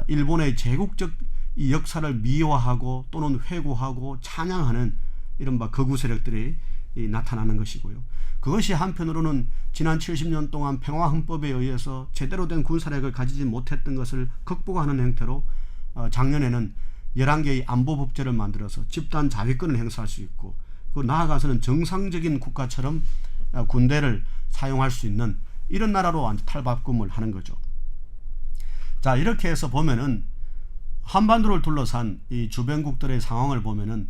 일본의 제국적 이 역사를 미화하고 또는 회고하고 찬양하는 이른바 극우 세력들이 나타나는 것이고요. 그것이 한편으로는 지난 70년 동안 평화헌법에 의해서 제대로 된 군사력을 가지지 못했던 것을 극복하는 형태로 작년에는 11개의 안보법제를 만들어서 집단 자위권을 행사할 수 있고, 그 나아가서는 정상적인 국가처럼 군대를 사용할 수 있는 이런 나라로 탈바꿈을 하는 거죠. 자, 이렇게 해서 보면은 한반도를 둘러싼 이 주변국들의 상황을 보면은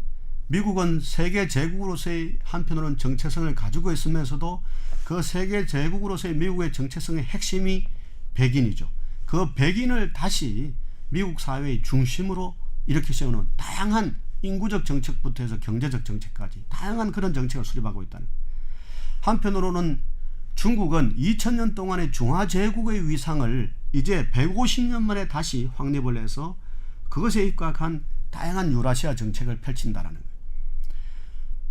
미국은 세계 제국으로서의 한편으로는 정체성을 가지고 있으면서도 그 세계 제국으로서의 미국의 정체성의 핵심이 백인이죠. 그 백인을 다시 미국 사회의 중심으로 이렇게 세우는 다양한 인구적 정책부터 해서 경제적 정책까지 다양한 그런 정책을 수립하고 있다는 거예요. 한편으로는 중국은 2000년 동안의 중화제국의 위상을 이제 150년 만에 다시 확립을 해서 그것에 입각한 다양한 유라시아 정책을 펼친다라는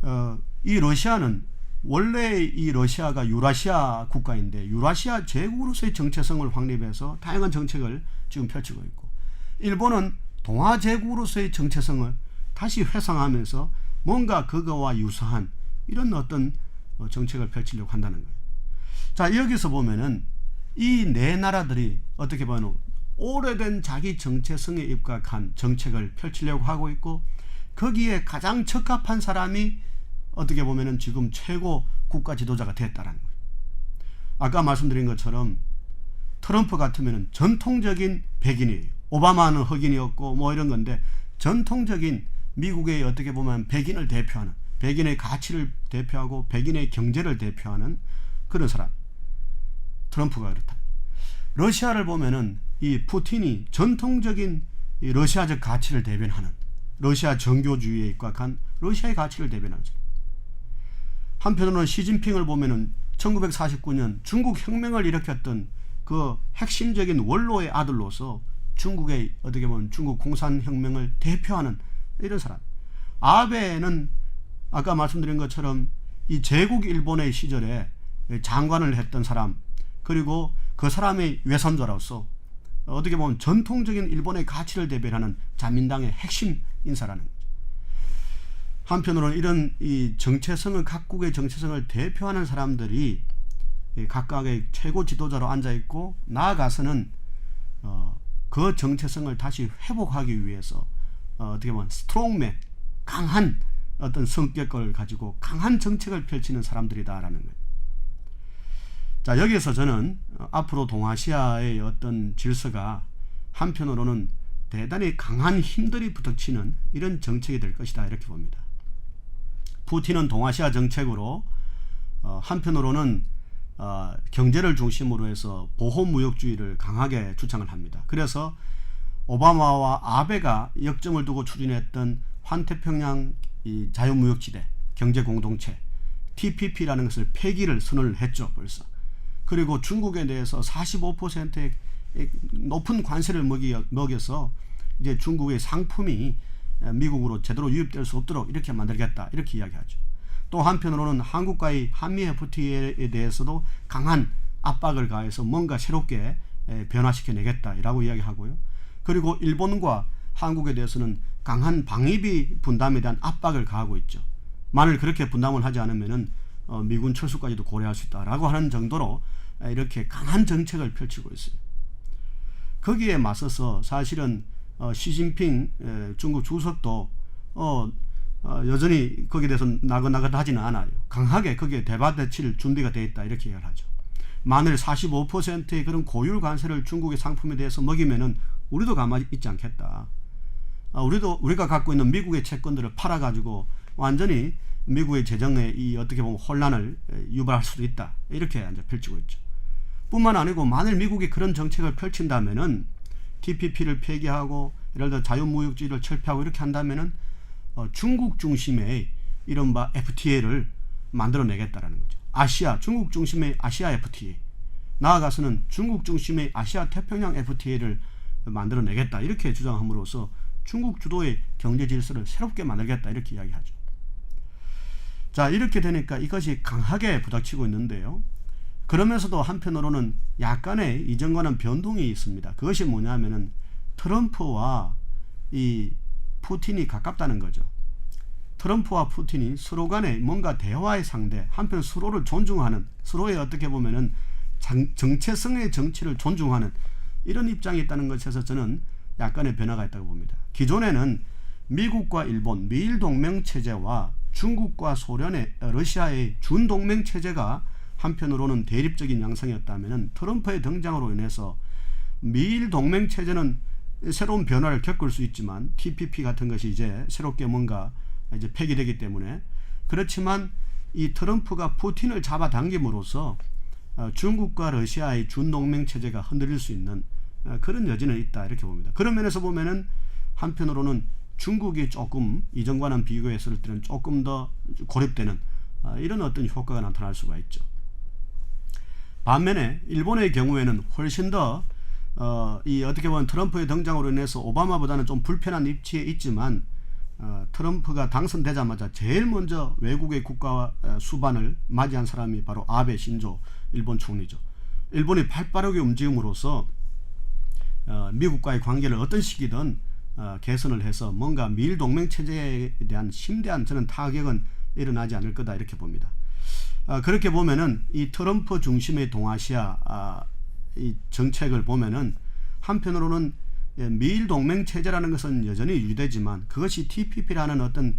거예요. 이 러시아는 원래 이 러시아가 유라시아 국가인데 유라시아 제국으로서의 정체성을 확립해서 다양한 정책을 지금 펼치고 있고, 일본은 동아 제국으로서의 정체성을 다시 회상하면서 뭔가 그거와 유사한 이런 어떤 정책을 펼치려고 한다는 거예요. 자, 여기서 보면은 이 네 나라들이 어떻게 보면 오래된 자기 정체성에 입각한 정책을 펼치려고 하고 있고, 거기에 가장 적합한 사람이 어떻게 보면은 지금 최고 국가 지도자가 됐다라는 거예요. 아까 말씀드린 것처럼 트럼프 같으면은 전통적인 백인이에요. 오바마는 흑인이었고 뭐 이런 건데, 전통적인 미국의 어떻게 보면 백인을 대표하는, 백인의 가치를 대표하고 백인의 경제를 대표하는 그런 사람, 트럼프가 그렇다. 러시아를 보면은 이 푸틴이 전통적인 이 러시아적 가치를 대변하는, 러시아 정교주의에 입각한 러시아의 가치를 대변하는 사람. 한편으로는 시진핑을 보면은 1949년 중국 혁명을 일으켰던 그 핵심적인 원로의 아들로서 중국의 어떻게 보면 중국 공산혁명을 대표하는 이런 사람. 아베는 아까 말씀드린 것처럼 이 제국 일본의 시절에 장관을 했던 사람, 그리고 그 사람의 외손자로서 어떻게 보면 전통적인 일본의 가치를 대변하는 자민당의 핵심 인사라는 거죠. 한편으로는 이런 이 정체성을, 각국의 정체성을 대표하는 사람들이 각각의 최고 지도자로 앉아 있고, 나아가서는 그 정체성을 다시 회복하기 위해서 어떻게 보면 스트롱맨, 강한 어떤 성격을 가지고 강한 정책을 펼치는 사람들이다라는 거예요. 자, 여기에서 저는 앞으로 동아시아의 어떤 질서가 한편으로는 대단히 강한 힘들이 부닥치는 이런 정책이 될 것이다, 이렇게 봅니다. 푸틴은 동아시아 정책으로 한편으로는 경제를 중심으로 해서 보호무역주의를 강하게 주창을 합니다. 그래서 오바마와 아베가 역점을 두고 추진했던 환태평양 이 자유무역지대 경제공동체 TPP라는 것을 폐기를 선언을 했죠, 벌써. 그리고 중국에 대해서 45%의 높은 관세를 먹여서 이제 중국의 상품이 미국으로 제대로 유입될 수 없도록 이렇게 만들겠다, 이렇게 이야기하죠. 또 한편으로는 한국과의 한미 FTA에 대해서도 강한 압박을 가해서 뭔가 새롭게 변화시켜내겠다라고 이야기하고요. 그리고 일본과 한국에 대해서는 강한 방위비 분담에 대한 압박을 가하고 있죠. 만일 그렇게 분담을 하지 않으면은 미군 철수까지도 고려할 수 있다라고 하는 정도로 이렇게 강한 정책을 펼치고 있어요. 거기에 맞서서 사실은 시진핑 중국 주석도 여전히 거기에 대해서 나긋나긋하지는 않아요. 강하게 거기에 대받아칠 준비가 되어 있다, 이렇게 이야기를 하죠. 만일 45%의 그런 고율 관세를 중국의 상품에 대해서 먹이면은 우리도 가만히 있지 않겠다. 우리가 갖고 있는 미국의 채권들을 팔아가지고 완전히 미국의 재정에 이 어떻게 보면 혼란을 유발할 수도 있다, 이렇게 이제 펼치고 있죠. 뿐만 아니고 만일 미국이 그런 정책을 펼친다면은 TPP를 폐기하고 예를 들어 자유무역주의를 철폐하고 이렇게 한다면은 중국 중심의 이른바 FTA를 만들어내겠다라는 거죠. 아시아, 중국 중심의 아시아 FTA, 나아가서는 중국 중심의 아시아 태평양 FTA를 만들어내겠다, 이렇게 주장함으로써 중국 주도의 경제 질서를 새롭게 만들겠다, 이렇게 이야기하죠. 자, 이렇게 되니까 이것이 강하게 부닥치고 있는데요. 그러면서도 한편으로는 약간의 이전과는 변동이 있습니다. 그것이 뭐냐면은 트럼프와 이 푸틴이 가깝다는 거죠. 트럼프와 푸틴이 서로 간에 뭔가 대화의 상대, 한편 서로를 존중하는, 서로의 어떻게 보면은 정체성의 정치를 존중하는 이런 입장이 있다는 것에서 저는 약간의 변화가 있다고 봅니다. 기존에는 미국과 일본, 미일 동맹 체제와 중국과 소련의 러시아의 준동맹 체제가 한편으로는 대립적인 양상이었다면, 트럼프의 등장으로 인해서 미일 동맹 체제는 새로운 변화를 겪을 수 있지만 TPP 같은 것이 이제 새롭게 뭔가 이제 폐기되기 때문에, 그렇지만 이 트럼프가 푸틴을 잡아당김으로써 중국과 러시아의 준동맹 체제가 흔들릴 수 있는 그런 여지는 있다, 이렇게 봅니다. 그런 면에서 보면은 한편으로는 중국이 조금 이전과는 비교했을 때는 조금 더 고립되는 이런 어떤 효과가 나타날 수가 있죠. 반면에 일본의 경우에는 훨씬 더 이 어떻게 보면 트럼프의 등장으로 인해서 오바마보다는 좀 불편한 위치에 있지만, 트럼프가 당선되자마자 제일 먼저 외국의 국가 수반을 맞이한 사람이 바로 아베 신조 일본 총리죠. 일본이 발빠르게 움직임으로써 미국과의 관계를 어떤 식이든 개선을 해서 뭔가 미일 동맹 체제에 대한 심대한 저는 타격은 일어나지 않을 거다, 이렇게 봅니다. 그렇게 보면은 이 트럼프 중심의 동아시아 이 정책을 보면은 한편으로는 미일 동맹 체제라는 것은 여전히 유지되지만 그것이 TPP라는 어떤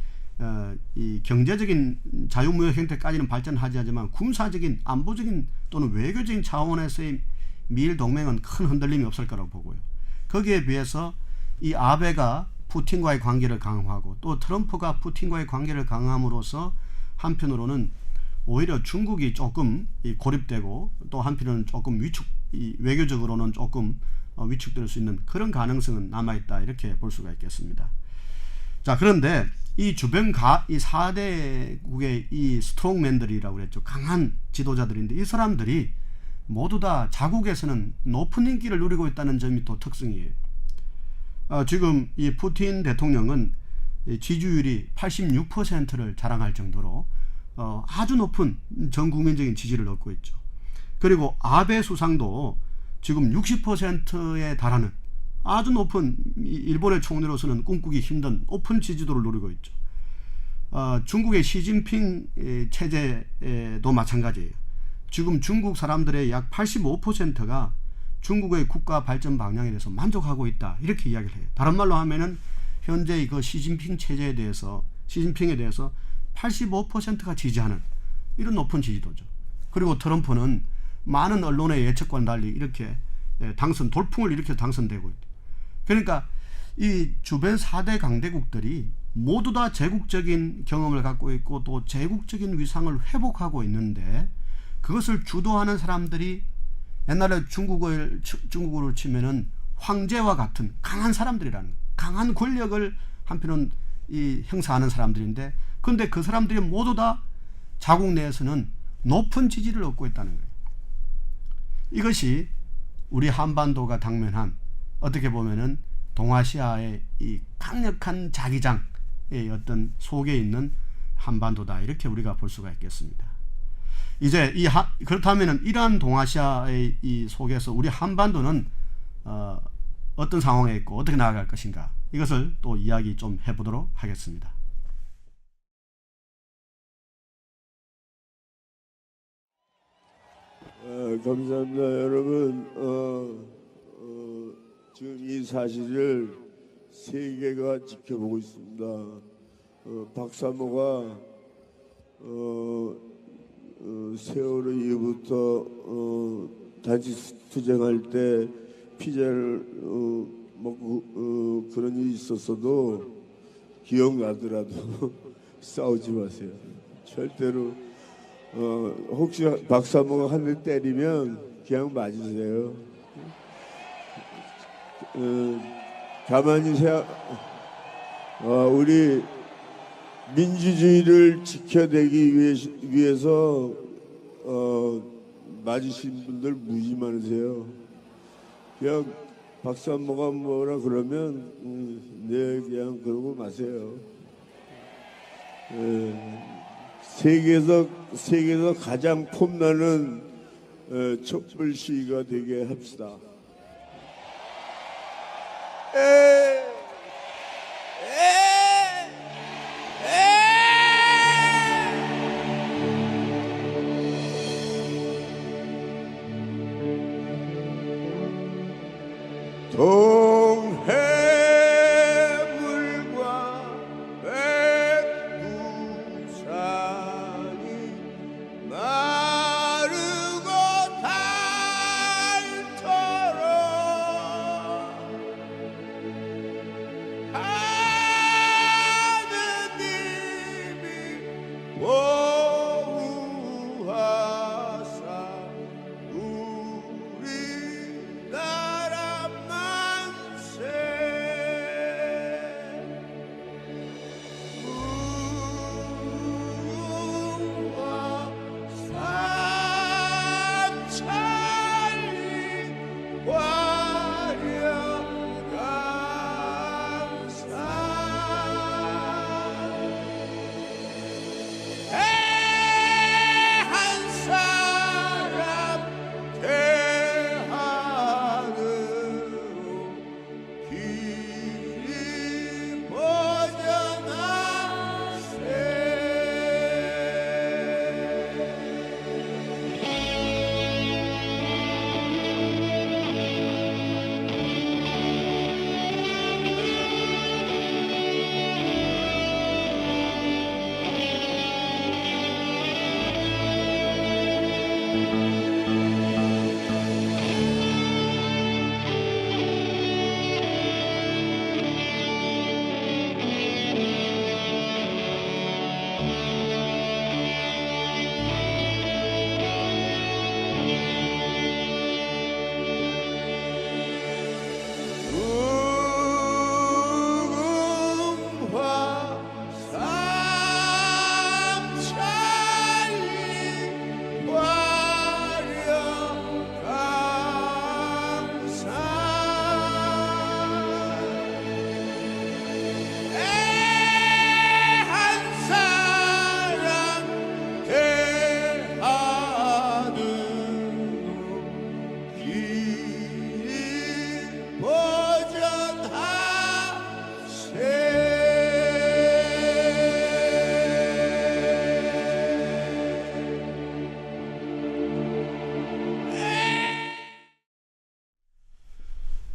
이 경제적인 자유무역 형태까지는 발전하지 않지만 군사적인 안보적인 또는 외교적인 차원에서의 미일 동맹은 큰 흔들림이 없을 거라고 보고요. 거기에 비해서 이 아베가 푸틴과의 관계를 강화하고 또 트럼프가 푸틴과의 관계를 강화함으로써 한편으로는 오히려 중국이 조금 고립되고 또 한편으로는 조금 외교적으로는 조금 위축될 수 있는 그런 가능성은 남아있다 이렇게 볼 수가 있겠습니다. 자, 그런데 이 주변 이 4대국의 이 스트롱맨들이라고 그랬죠. 강한 지도자들인데 이 사람들이 모두 다 자국에서는 높은 인기를 누리고 있다는 점이 또 특성이에요. 지금 이 푸틴 대통령은 지지율이 86%를 자랑할 정도로 아주 높은 전 국민적인 지지를 얻고 있죠. 그리고 아베 수상도 지금 60%에 달하는 아주 높은 일본의 총리로서는 꿈꾸기 힘든 높은 지지도를 누리고 있죠. 중국의 시진핑 체제도 마찬가지예요. 지금 중국 사람들의 약 85%가 중국의 국가 발전 방향에 대해서 만족하고 있다 이렇게 이야기를 해요. 다른 말로 하면은 현재 그 시진핑에 대해서 85%가 지지하는 이런 높은 지지도죠. 그리고 트럼프는 많은 언론의 예측과는 달리 이렇게 돌풍을 일으켜 당선되고 있다. 그러니까 이 주변 4대 강대국들이 모두 다 제국적인 경험을 갖고 있고 또 제국적인 위상을 회복하고 있는데 그것을 주도하는 사람들이 옛날에 중국으로 치면은 황제와 같은 강한 사람들이라는 거예요. 강한 권력을 한편은 행사하는 사람들인데 그런데 그 사람들이 모두 다 자국 내에서는 높은 지지를 얻고 있다는 거예요. 이것이 우리 한반도가 당면한 어떻게 보면은 동아시아의 이 강력한 자기장의 어떤 속에 있는 한반도다 이렇게 우리가 볼 수가 있겠습니다. 이제 그렇다면은 이러한 동아시아의 이 속에서 우리 한반도는 어떤 상황에 있고 어떻게 나아갈 것인가 이것을 또 이야기 좀 해보도록 하겠습니다. 감사합니다. 여러분, 지금 이 사실을 세계가 지켜보고 있습니다. 박사모가 세월호 이후부터 단식 투쟁할 때 피자를 먹고 그런 일이 있었어도 기억나더라도 싸우지 마세요. 절대로 혹시 박사모가 한 대 때리면 그냥 맞으세요. 가만히 우리 민주주의를 지켜내기 위해서 맞으신 분들 무지 많으세요. 그냥 박사모가 뭐라 그러면 네 그냥 그러고 마세요. 세계에서 가장 폼나는 촛불 시위가 되게 합시다. 동해물과 백두산이 마르고 닳도록 하느님이 보호하사 우리나라만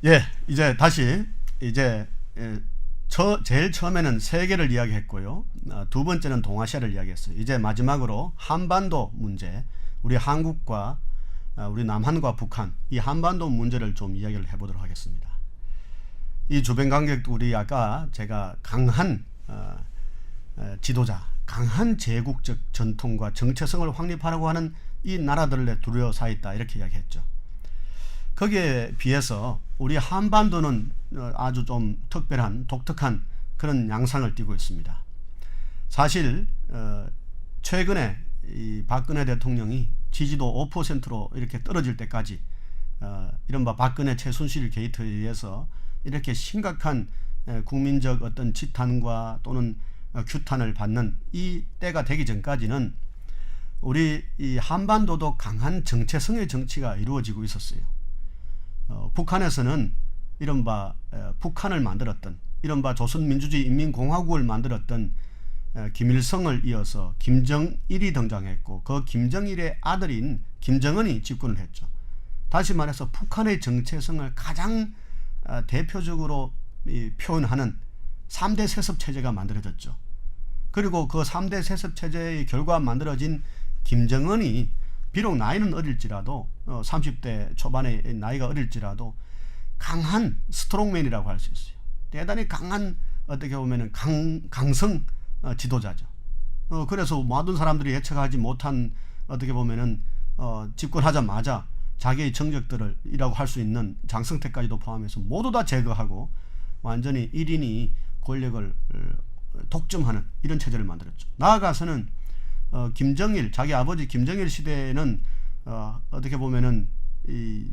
예, 이제 다시 이제 제일 처음에는 세계를 이야기했고요. 두 번째는 동아시아를 이야기했어요. 이제 마지막으로 한반도 문제, 우리 한국과 우리 남한과 북한 이 한반도 문제를 좀 이야기를 해보도록 하겠습니다. 이 주변 관객도 우리 아까 제가 강한 지도자, 강한 제국적 전통과 정체성을 확립하려고 하는 이 나라들에 둘러싸여 있다 이렇게 이야기했죠. 거기에 비해서 우리 한반도는 아주 좀 특별한 독특한 그런 양상을 띠고 있습니다. 사실 최근에 이 박근혜 대통령이 지지도 5%로 이렇게 떨어질 때까지 이른바 박근혜 최순실 게이트에 의해서 이렇게 심각한 국민적 어떤 지탄과 또는 규탄을 받는 이 때가 되기 전까지는 우리 이 한반도도 강한 정체성의 정치가 이루어지고 있었어요. 북한에서는 이른바 북한을 만들었던 이른바 조선민주주의 인민공화국을 만들었던 김일성을 이어서 김정일이 등장했고 그 김정일의 아들인 김정은이 집권을 했죠. 다시 말해서 북한의 정체성을 가장 대표적으로 표현하는 3대 세습체제가 만들어졌죠. 그리고 그 3대 세습체제의 결과 만들어진 김정은이 비록 나이는 어릴지라도 30대 초반의 나이가 어릴지라도 강한 스트롱맨이라고 할 수 있어요. 대단히 강한 어떻게 보면 강성 지도자죠. 그래서 모든 사람들이 예측하지 못한 어떻게 보면은 집권하자마자 자기의 정적들을 이라고 할 수 있는 장성택까지도 포함해서 모두 다 제거하고 완전히 1인이 권력을 독점하는 이런 체제를 만들었죠. 나아가서는 김정일 자기 아버지 김정일 시대에는 어떻게 보면은 이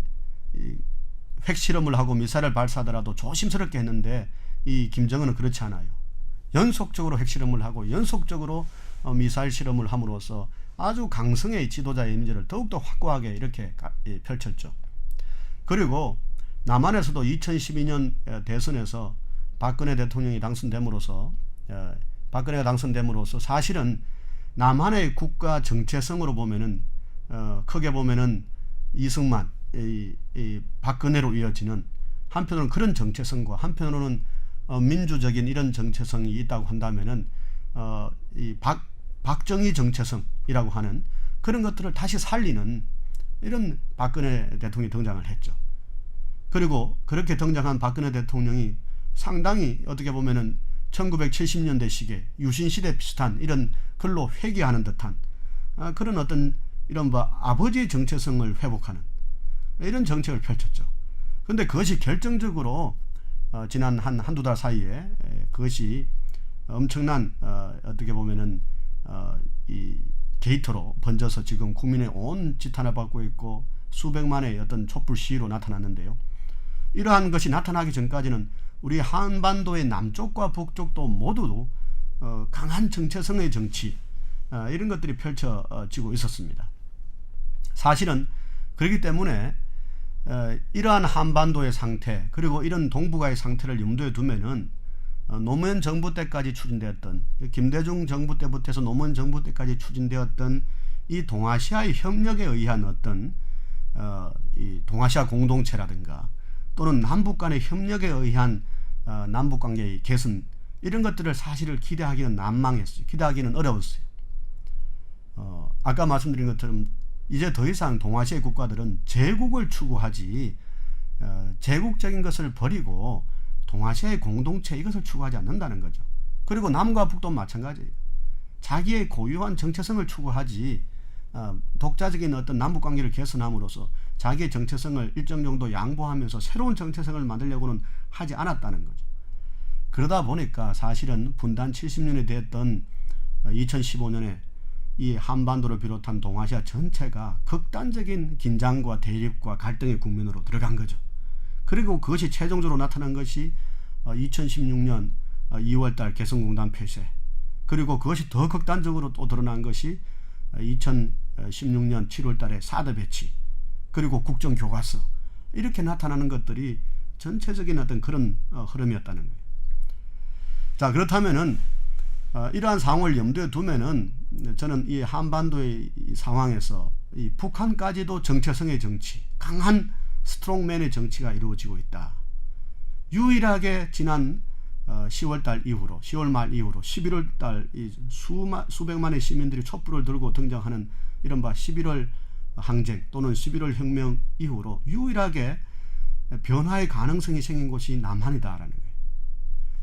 핵실험을 하고 미사일을 발사하더라도 조심스럽게 했는데 이 김정은은 그렇지 않아요. 연속적으로 핵실험을 하고 연속적으로 미사일 실험을 함으로써 아주 강성의 지도자의 이미지를 더욱더 확고하게 이렇게 펼쳤죠. 그리고 남한에서도 2012년 대선에서 박근혜가 당선됨으로써 사실은 남한의 국가 정체성으로 보면은 크게 보면은 이승만, 박근혜로 이어지는 한편으로는 그런 정체성과 한편으로는 민주적인 이런 정체성이 있다고 한다면은 이 박정희 정체성이라고 하는 그런 것들을 다시 살리는 이런 박근혜 대통령이 등장을 했죠. 그리고 그렇게 등장한 박근혜 대통령이 상당히 어떻게 보면은 1970년대식의 유신시대 비슷한 이런 글로 회귀하는 듯한 그런 어떤 이런 아버지의 정체성을 회복하는 이런 정책을 펼쳤죠. 그런데 그것이 결정적으로 지난 한두 달 사이에 그것이 엄청난 어떻게 보면은 이 게이트로 번져서 지금 국민의 온 지탄을 받고 있고 수백만의 어떤 촛불 시위로 나타났는데요. 이러한 것이 나타나기 전까지는 우리 한반도의 남쪽과 북쪽도 모두 강한 정체성의 정치 이런 것들이 펼쳐지고 있었습니다. 사실은 그렇기 때문에 이러한 한반도의 상태 그리고 이런 동북아의 상태를 염두에 두면은 노무현 정부 때까지 추진되었던 김대중 정부 때부터 해서 노무현 정부 때까지 추진되었던 이 동아시아의 협력에 의한 어떤 이 동아시아 공동체라든가 또는 남북 간의 협력에 의한 남북 관계의 개선 이런 것들을 사실을 기대하기는 난망했어요. 기대하기는 어려웠어요. 아까 말씀드린 것처럼 이제 더 이상 동아시아의 국가들은 제국을 추구하지 제국적인 것을 버리고 동아시아의 공동체 이것을 추구하지 않는다는 거죠. 그리고 남과 북도 마찬가지예요. 자기의 고유한 정체성을 추구하지 독자적인 어떤 남북관계를 개선함으로써 자기의 정체성을 일정 정도 양보하면서 새로운 정체성을 만들려고는 하지 않았다는 거죠. 그러다 보니까 사실은 분단 70년이 됐던 2015년에 이 한반도를 비롯한 동아시아 전체가 극단적인 긴장과 대립과 갈등의 국면으로 들어간 거죠. 그리고 그것이 최종적으로 나타난 것이 2016년 2월달 개성공단 폐쇄 그리고 그것이 더 극단적으로 또 드러난 것이 2016년 7월달에 사드 배치 그리고 국정교과서 이렇게 나타나는 것들이 전체적인 어떤 그런 흐름이었다는 거예요. 자, 그렇다면은 이러한 상황을 염두에 두면은 저는 이 한반도의 이 상황에서 이 북한까지도 정체성의 정치, 강한 스트롱맨의 정치가 이루어지고 있다. 유일하게 지난 10월 달 이후로 10월 말 이후로 11월 달 수백만의 시민들이 촛불을 들고 등장하는 이른바 11월 항쟁 또는 11월 혁명 이후로 유일하게 변화의 가능성이 생긴 곳이 남한이다라는 거예요.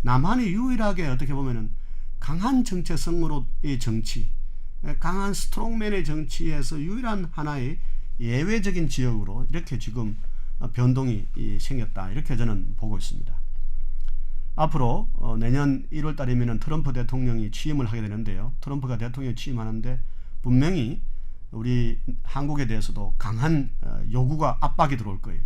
남한이 유일하게 어떻게 보면은 강한 정체성으로의 정치, 강한 스트롱맨의 정치에서 유일한 하나의 예외적인 지역으로 이렇게 지금 변동이 생겼다, 이렇게 저는 보고 있습니다. 앞으로 내년 1월 달이면 트럼프 대통령이 취임을 하게 되는데요. 트럼프가 대통령에 취임하는데 분명히 우리 한국에 대해서도 강한 요구가 압박이 들어올 거예요.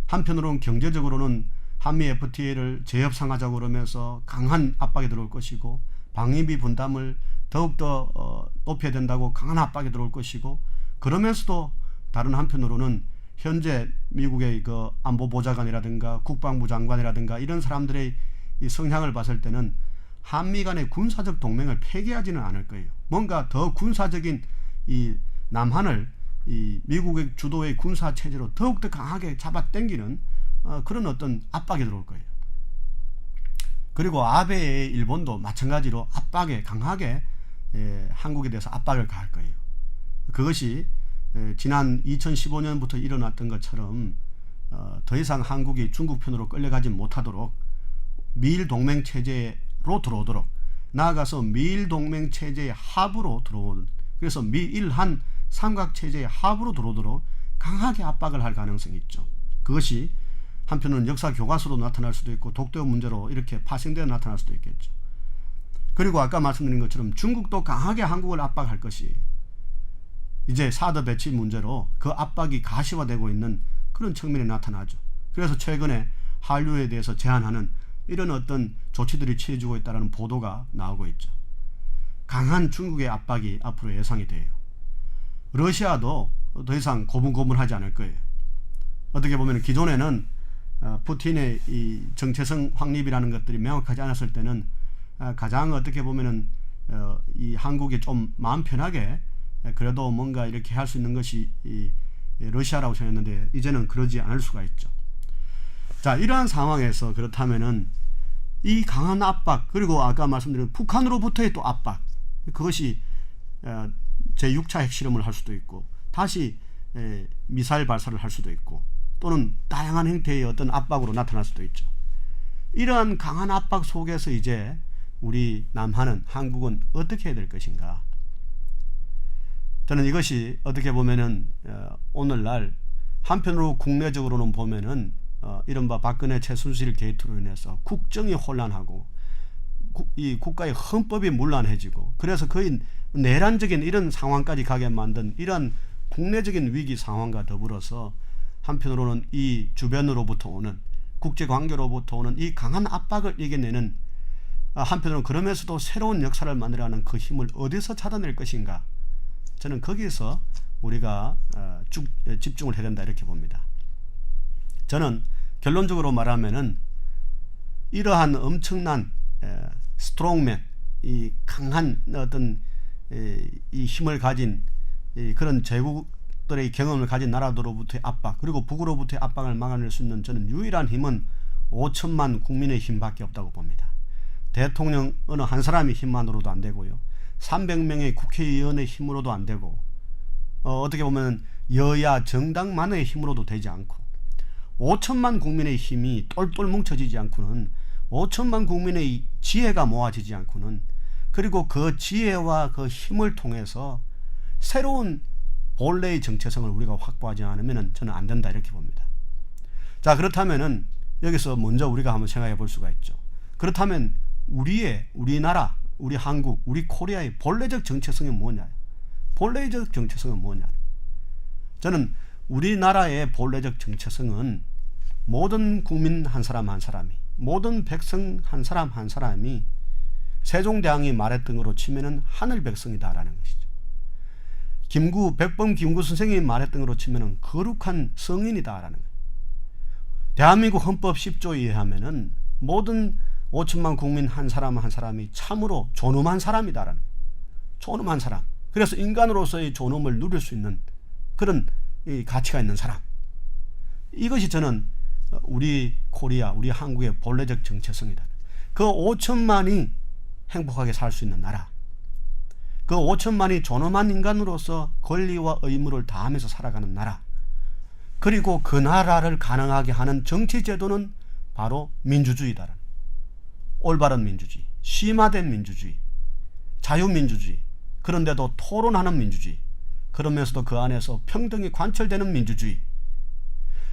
한편으로는 경제적으로는 한미 FTA를 재협상하자고 그러면서 강한 압박이 들어올 것이고, 방위비 분담을 더욱더 높여야 된다고 강한 압박이 들어올 것이고, 그러면서도 다른 한편으로는 현재 미국의 그 안보보좌관이라든가 국방부 장관이라든가 이런 사람들의 이 성향을 봤을 때는 한미 간의 군사적 동맹을 폐기하지는 않을 거예요. 뭔가 더 군사적인 이 남한을 이 미국의 주도의 군사 체제로 더욱더 강하게 잡아당기는 그런 어떤 압박이 들어올 거예요. 그리고 아베의 일본도 마찬가지로 압박에 강하게 한국에 대해서 압박을 가할 거예요. 그것이 지난 2015년부터 일어났던 것처럼 더 이상 한국이 중국 편으로 끌려가지 못하도록 미일 동맹 체제로 들어오도록, 나아가서 미일 동맹 체제의 합으로 들어오는, 그래서 미일 한 삼각 체제의 합으로 들어오도록 강하게 압박을 할 가능성이 있죠. 그것이 한편은 역사 교과서로 나타날 수도 있고 독도 문제로 이렇게 파생되어 나타날 수도 있겠죠. 그리고 아까 말씀드린 것처럼 중국도 강하게 한국을 압박할 것이에요. 이제 사드 배치 문제로 그 압박이 가시화되고 있는 그런 측면이 나타나죠. 그래서 최근에 한류에 대해서 제한하는 이런 어떤 조치들이 취해지고 있다는 보도가 나오고 있죠. 강한 중국의 압박이 앞으로 예상이 돼요. 러시아도 더 이상 고분고분하지 않을 거예요. 어떻게 보면 기존에는 푸틴의 이 정체성 확립이라는 것들이 명확하지 않았을 때는 가장 어떻게 보면은 이 한국이 좀 마음 편하게 그래도 뭔가 이렇게 할 수 있는 것이 이 러시아라고 생각했는데 이제는 그러지 않을 수가 있죠. 자, 이러한 상황에서 그렇다면은 이 강한 압박, 그리고 아까 말씀드린 북한으로부터의 또 압박, 그것이 제6차 핵실험을 할 수도 있고 다시 미사일 발사를 할 수도 있고 또는 다양한 형태의 어떤 압박으로 나타날 수도 있죠. 이러한 강한 압박 속에서 이제 우리 남한은, 한국은 어떻게 해야 될 것인가? 저는 이것이 어떻게 보면은 오늘날 한편으로 국내적으로는 보면은 이른바 박근혜 최순실 게이트로 인해서 국정이 혼란하고 이 국가의 헌법이 문란해지고, 그래서 거의 내란적인 이런 상황까지 가게 만든 이런 국내적인 위기 상황과 더불어서 한편으로는 이 주변으로부터 오는, 국제관계로부터 오는 이 강한 압박을 이겨내는, 한편으로는 그러면서도 새로운 역사를 만들어가는 그 힘을 어디서 찾아낼 것인가? 저는 거기에서 우리가 집중을 해야 된다, 이렇게 봅니다. 저는 결론적으로 말하면은 이러한 엄청난 스트롱맨, 이 강한 어떤 이 힘을 가진 그런 제국들의 경험을 가진 나라들로부터의 압박, 그리고 북으로부터의 압박을 막아낼 수 있는 저는 유일한 힘은 5천만 국민의 힘밖에 없다고 봅니다. 대통령 어느 한 사람의 힘만으로도 안 되고요, 300명의 국회의원의 힘으로도 안 되고, 어떻게 보면 여야 정당만의 힘으로도 되지 않고, 5천만 국민의 힘이 똘똘 뭉쳐지지 않고는, 5천만 국민의 지혜가 모아지지 않고는, 그리고 그 지혜와 그 힘을 통해서 새로운 본래의 정체성을 우리가 확보하지 않으면 저는 안 된다, 이렇게 봅니다. 자, 그렇다면은 여기서 먼저 우리가 한번 생각해 볼 수가 있죠. 그렇다면 우리나라, 우리 한국, 우리 코리아의 본래적 정체성이 뭐냐? 본래적 정체성은 뭐냐? 저는 우리나라의 본래적 정체성은 모든 국민 한 사람 한 사람이, 모든 백성 한 사람 한 사람이 세종대왕이 말했던 거로 치면은 하늘 백성이다라는 것이죠. 백범 김구 선생님이 말했던 거로 치면은 거룩한 성인이다라는 거예요. 대한민국 헌법 10조에 의하면은 모든 5천만 국민 한 사람 한 사람이 참으로 존엄한 사람이다라는 거예요. 존엄한 사람. 그래서 인간으로서의 존엄을 누릴 수 있는 그런 이 가치가 있는 사람. 이것이 저는 우리 코리아, 우리 한국의 본래적 정체성이다. 그 5천만이 행복하게 살 수 있는 나라, 그 5천만이 존엄한 인간으로서 권리와 의무를 다하면서 살아가는 나라, 그리고 그 나라를 가능하게 하는 정치 제도는 바로 민주주의다. 올바른 민주주의, 심화된 민주주의, 자유민주주의, 그런데도 토론하는 민주주의, 그러면서도 그 안에서 평등이 관철되는 민주주의,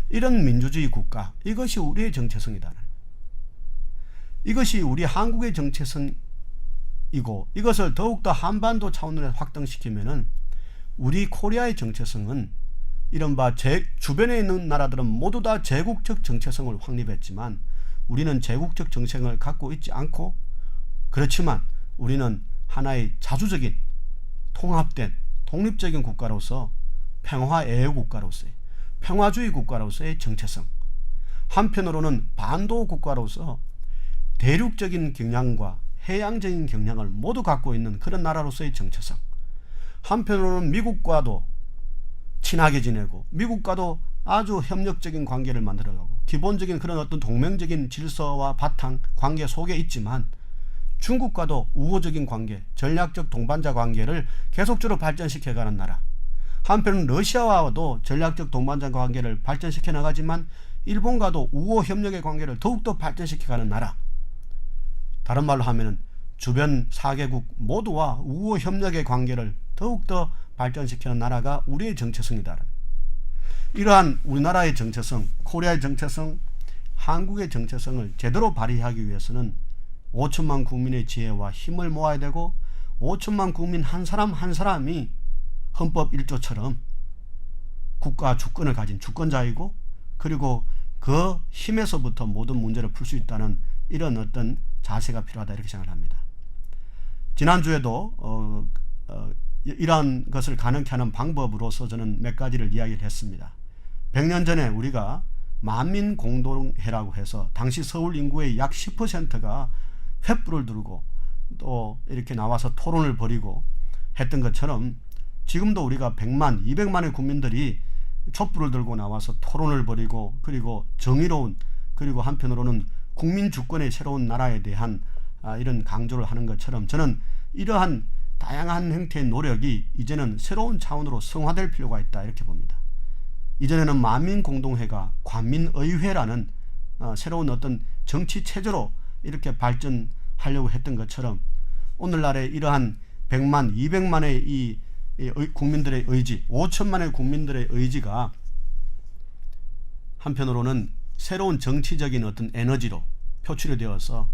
이런 민주주의 국가, 이것이 우리의 정체성이다. 이것이 우리 한국의 정체성이고, 이것을 더욱더 한반도 차원으로 확장시키면은 우리 코리아의 정체성은 이른바 주변에 있는 나라들은 모두 다 제국적 정체성을 확립했지만 우리는 제국적 정체성을 갖고 있지 않고, 그렇지만 우리는 하나의 자주적인 통합된 독립적인 국가로서 평화애호 국가로서의, 평화주의 국가로서의 정체성, 한편으로는 반도 국가로서 대륙적인 경향과 해양적인 경향을 모두 갖고 있는 그런 나라로서의 정체성, 한편으로는 미국과도 친하게 지내고 미국과도 아주 협력적인 관계를 만들어가고 기본적인 그런 어떤 동맹적인 질서와 바탕 관계 속에 있지만 중국과도 우호적인 관계, 전략적 동반자 관계를 계속적으로 발전시켜가는 나라, 한편은 러시아와도 전략적 동반자 관계를 발전시켜 나가지만 일본과도 우호 협력의 관계를 더욱더 발전시켜가는 나라, 다른 말로 하면은 주변 4개국 모두와 우호 협력의 관계를 더욱더 발전시키는 나라가 우리의 정체성이다. 이러한 우리나라의 정체성, 코리아의 정체성, 한국의 정체성을 제대로 발휘하기 위해서는 5천만 국민의 지혜와 힘을 모아야 되고 5천만 국민 한 사람 한 사람이 헌법 1조처럼 국가 주권을 가진 주권자이고, 그리고 그 힘에서부터 모든 문제를 풀 수 있다는 이런 어떤 자세가 필요하다, 이렇게 생각합니다. 지난주에도 이러한 것을 가능케 하는 방법으로서 저는 몇 가지를 이야기를 했습니다. 100년 전에 우리가 만민공동회라고 해서 당시 서울 인구의 약 10%가 횃불을 들고 또 이렇게 나와서 토론을 벌이고 했던 것처럼 지금도 우리가 100만, 200만의 국민들이 촛불을 들고 나와서 토론을 벌이고, 그리고 정의로운, 그리고 한편으로는 국민 주권의 새로운 나라에 대한 이런 강조를 하는 것처럼 저는 이러한 다양한 형태의 노력이 이제는 새로운 차원으로 성화될 필요가 있다, 이렇게 봅니다. 이전에는 만민공동회가 관민의회라는 새로운 어떤 정치 체제로 이렇게 발전하려고 했던 것처럼 오늘날의 이러한 100만, 200만의 이 국민들의 의지, 5천만의 국민들의 의지가 한편으로는 새로운 정치적인 어떤 에너지로 표출이 되어서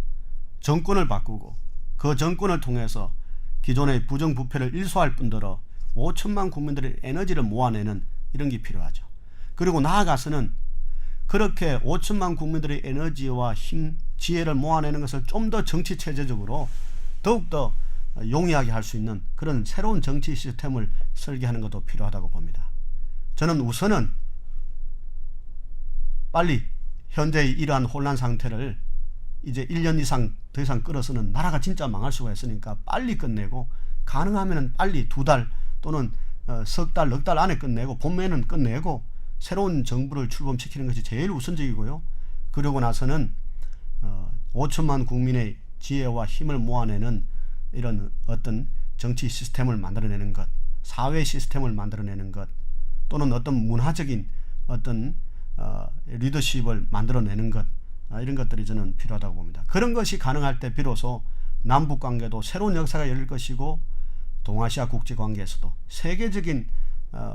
정권을 바꾸고 그 정권을 통해서 기존의 부정부패를 일소할 뿐더러 5천만 국민들의 에너지를 모아내는 이런 게 필요하죠. 그리고 나아가서는 그렇게 5천만 국민들의 에너지와 힘, 지혜를 모아내는 것을 좀 더 정치체제적으로 더욱더 용이하게 할 수 있는 그런 새로운 정치 시스템을 설계하는 것도 필요하다고 봅니다. 저는 우선은 빨리 현재의 이러한 혼란 상태를 이제 1년 이상 더 이상 끌어서는 나라가 진짜 망할 수가 있으니까 빨리 끝내고, 가능하면 빨리 2달 또는 석 달, 넉 달 안에 끝내고 봄에는 끝내고 새로운 정부를 출범시키는 것이 제일 우선적이고요. 그러고 나서는 5천만 국민의 지혜와 힘을 모아내는 이런 어떤 정치 시스템을 만들어내는 것, 사회 시스템을 만들어내는 것, 또는 어떤 문화적인 어떤 리더십을 만들어내는 것, 이런 것들이 저는 필요하다고 봅니다. 그런 것이 가능할 때 비로소 남북관계도 새로운 역사가 열릴 것이고, 동아시아 국제관계에서도 세계적인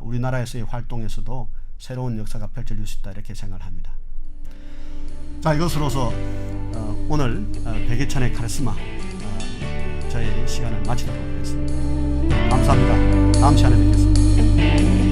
우리나라에서의 활동에서도 새로운 역사가 펼쳐질 수 있다, 이렇게 생각을 합니다. 자, 이것으로서 오늘 백예찬의 카리스마 저의 시간을 마치도록 하겠습니다. 감사합니다. 다음 시간에 뵙겠습니다.